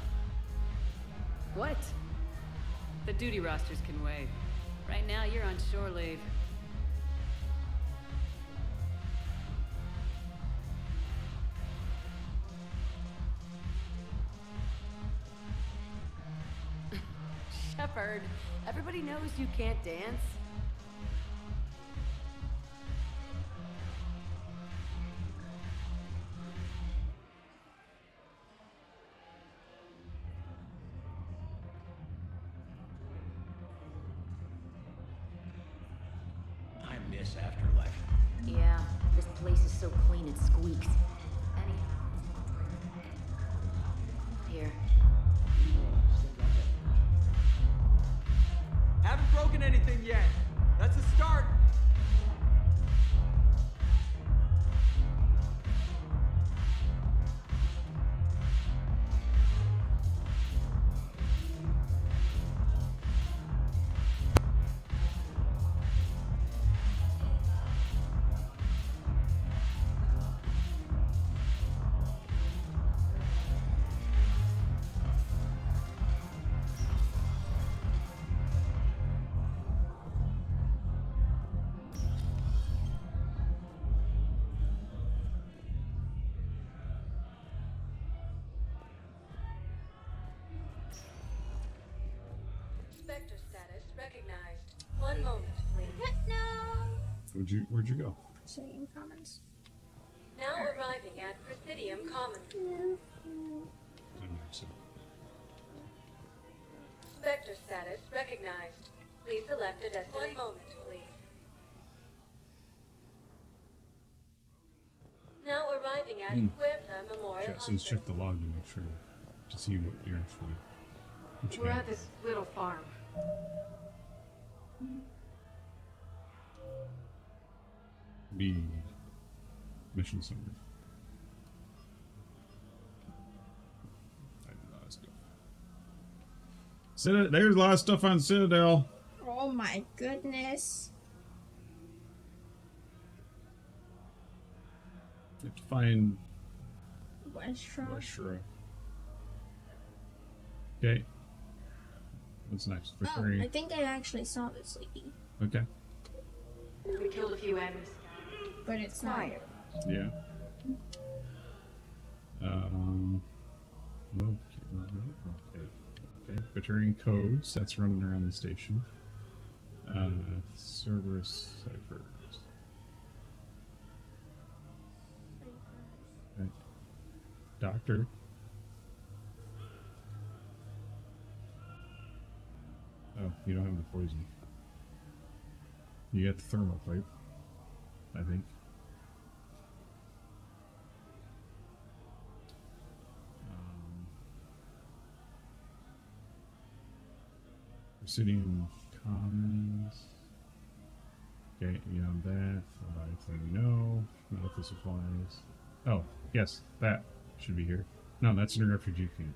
What? The duty rosters can wait. Right now, you're on shore leave. Shepard, everybody knows you can't dance. I miss Afterlife. Yeah, this place is so clean it squeaks. Anyhow. Here. Haven't broken anything yet. That's a start. Spectre status recognized. One moment, please. No. Where'd you go? Presidium Commons. Now arriving at Presidium Commons. Spectre status recognized. Please select a destination. One moment, please. Now arriving at Puerta Memorial Yeah, so let's check the log to make sure to see what you're actually. What you We're got. at this little farm. B mission summary. There's a lot of stuff on Citadel. Oh my goodness. You have to find Westra. Okay. What's next? Oh, Victory. I think I actually saw this lady. Okay. We killed a few enemies. But it's not. Yeah. Okay. Betraying codes. That's running around the station. Cerberus ciphers. Okay. Doctor. Oh, you don't have the poison. You got the thermal pipe, I think. Presidium Commons. Okay, you have that. Leviathan, no. Medical supplies. Oh, yes, that should be here. No, that's in a refugee camp.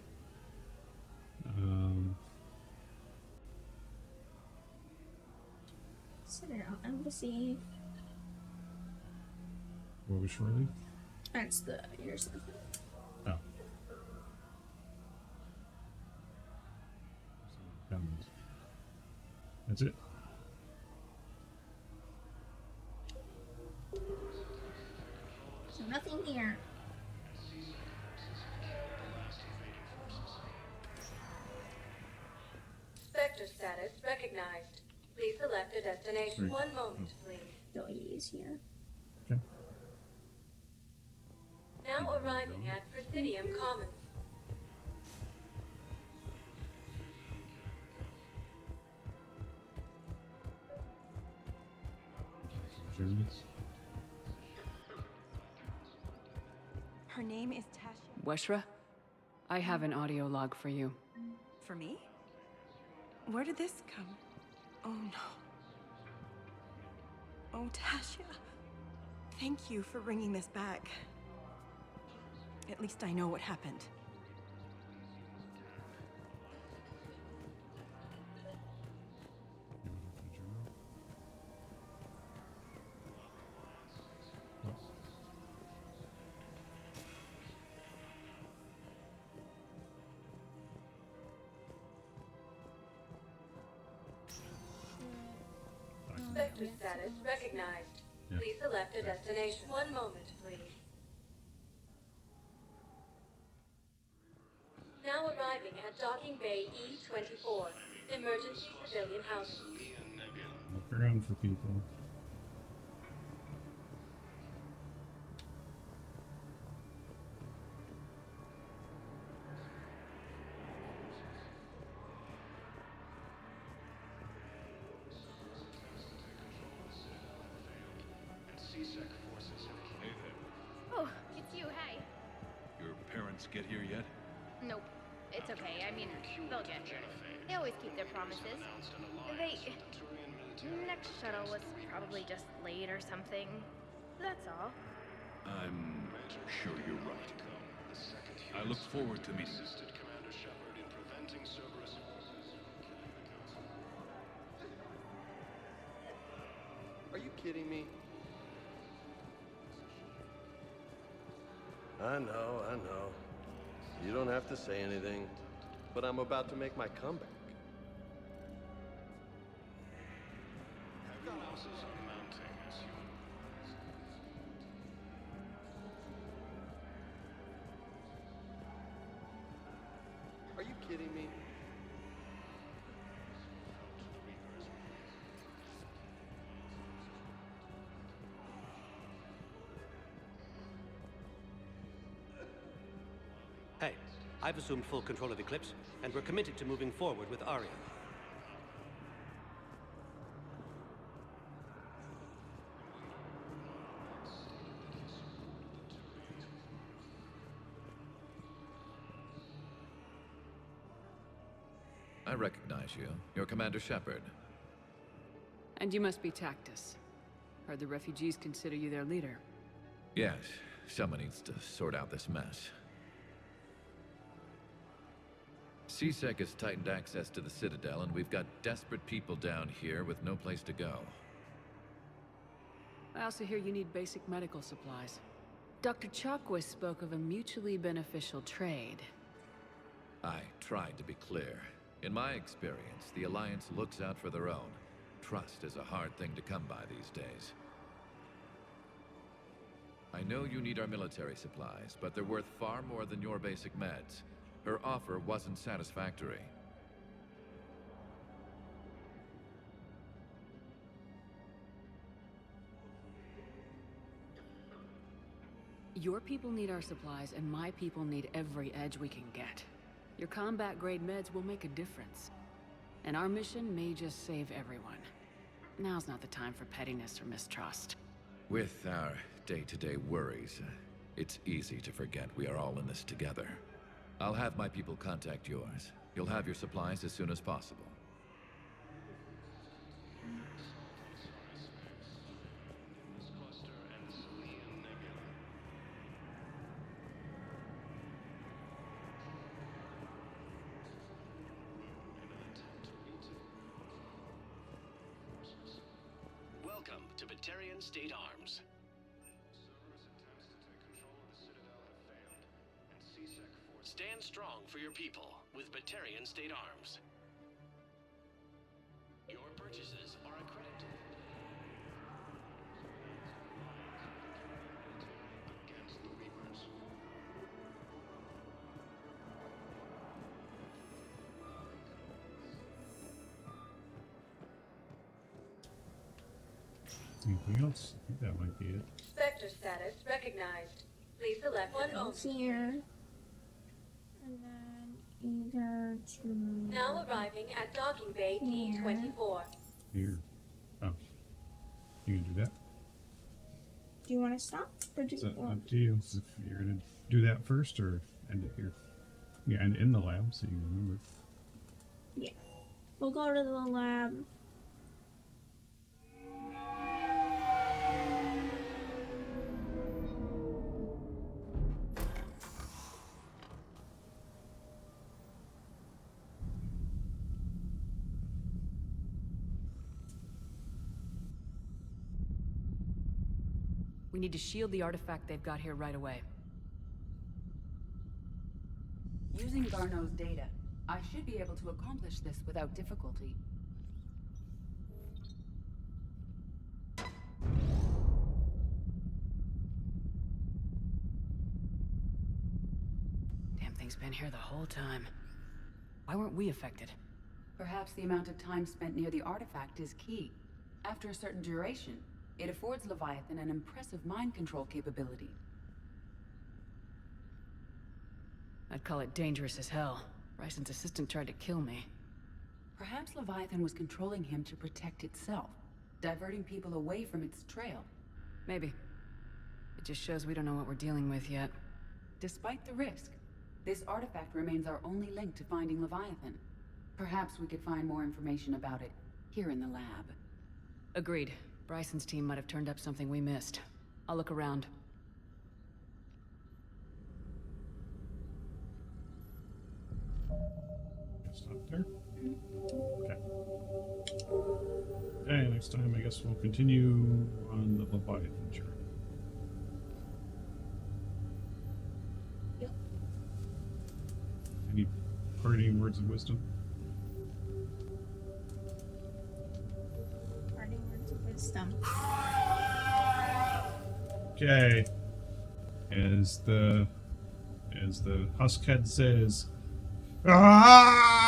Citadel Embassy. What was Shirley? That's the yours. Oh. Commons. That's it. So nothing here. Please select a destination. Right. 1 moment, please. Really easier. Okay. Now arriving at Presidium Commons. Her name is Tasha. Weshra, I have an audio log for you. For me? Where did this come? Oh no. Oh, Tasha. Thank you for bringing this back. At least I know what happened. Sector status recognized. Yeah. Please select a destination. 1 moment, please. Now arriving at Docking Bay E-24, emergency civilian housing. Look around for people. Hey there. Oh, it's you, hey. Your parents get here yet? Nope. It's okay. I mean, they'll get here. They always keep their promises. Next shuttle was probably just late or something. That's all. I'm sure you're right. I look forward to meeting you. Are you kidding me? I know. You don't have to say anything, but I'm about to make my comeback. Are you kidding me? Hey, I've assumed full control of Eclipse, and we're committed to moving forward with Arya. I recognize you. You're Commander Shepard. And you must be Tactus. Heard the refugees consider you their leader. Yes, someone needs to sort out this mess. CSEC has tightened access to the Citadel, and we've got desperate people down here with no place to go. I also hear you need basic medical supplies. Dr. Chakwas spoke of a mutually beneficial trade. I tried to be clear. In my experience, the Alliance looks out for their own. Trust is a hard thing to come by these days. I know you need our military supplies, but they're worth far more than your basic meds. Her offer wasn't satisfactory. Your people need our supplies, and my people need every edge we can get. Your combat-grade meds will make a difference. And our mission may just save everyone. Now's not the time for pettiness or mistrust. With our day-to-day worries, it's easy to forget we are all in this together. I'll have my people contact yours. You'll have your supplies as soon as possible. Welcome to Batarian State Arms. Stand strong for your people with Batarian State Arms. Your purchases are accredited. Against the Reapers. Anything else? I think that might be it. Sector status recognized. Please select one moment. Here. And then either to... Now arriving at docking bay D24. Here. Oh. You can do that? Do you want to stop? Or do you want... Up to you. If you're going to do that first or end it here. Yeah, and in the lab so you remember. Yeah. We'll go to the lab. We need to shield the artifact they've got here right away. Using Garneau's data, I should be able to accomplish this without difficulty. Damn thing's been here the whole time. Why weren't we affected? Perhaps the amount of time spent near the artifact is key. After a certain duration, it affords Leviathan an impressive mind control capability. I'd call it dangerous as hell. Bryson's assistant tried to kill me. Perhaps Leviathan was controlling him to protect itself, diverting people away from its trail. Maybe. It just shows we don't know what we're dealing with yet. Despite the risk, this artifact remains our only link to finding Leviathan. Perhaps we could find more information about it here in the lab. Agreed. Bryson's team might have turned up something we missed. I'll look around. Stop there. Okay. Okay, next time I guess we'll continue on the Leviathan journey. Yep. Any parting words of wisdom? Parting words of wisdom. Okay. As the Huskhead says, ah!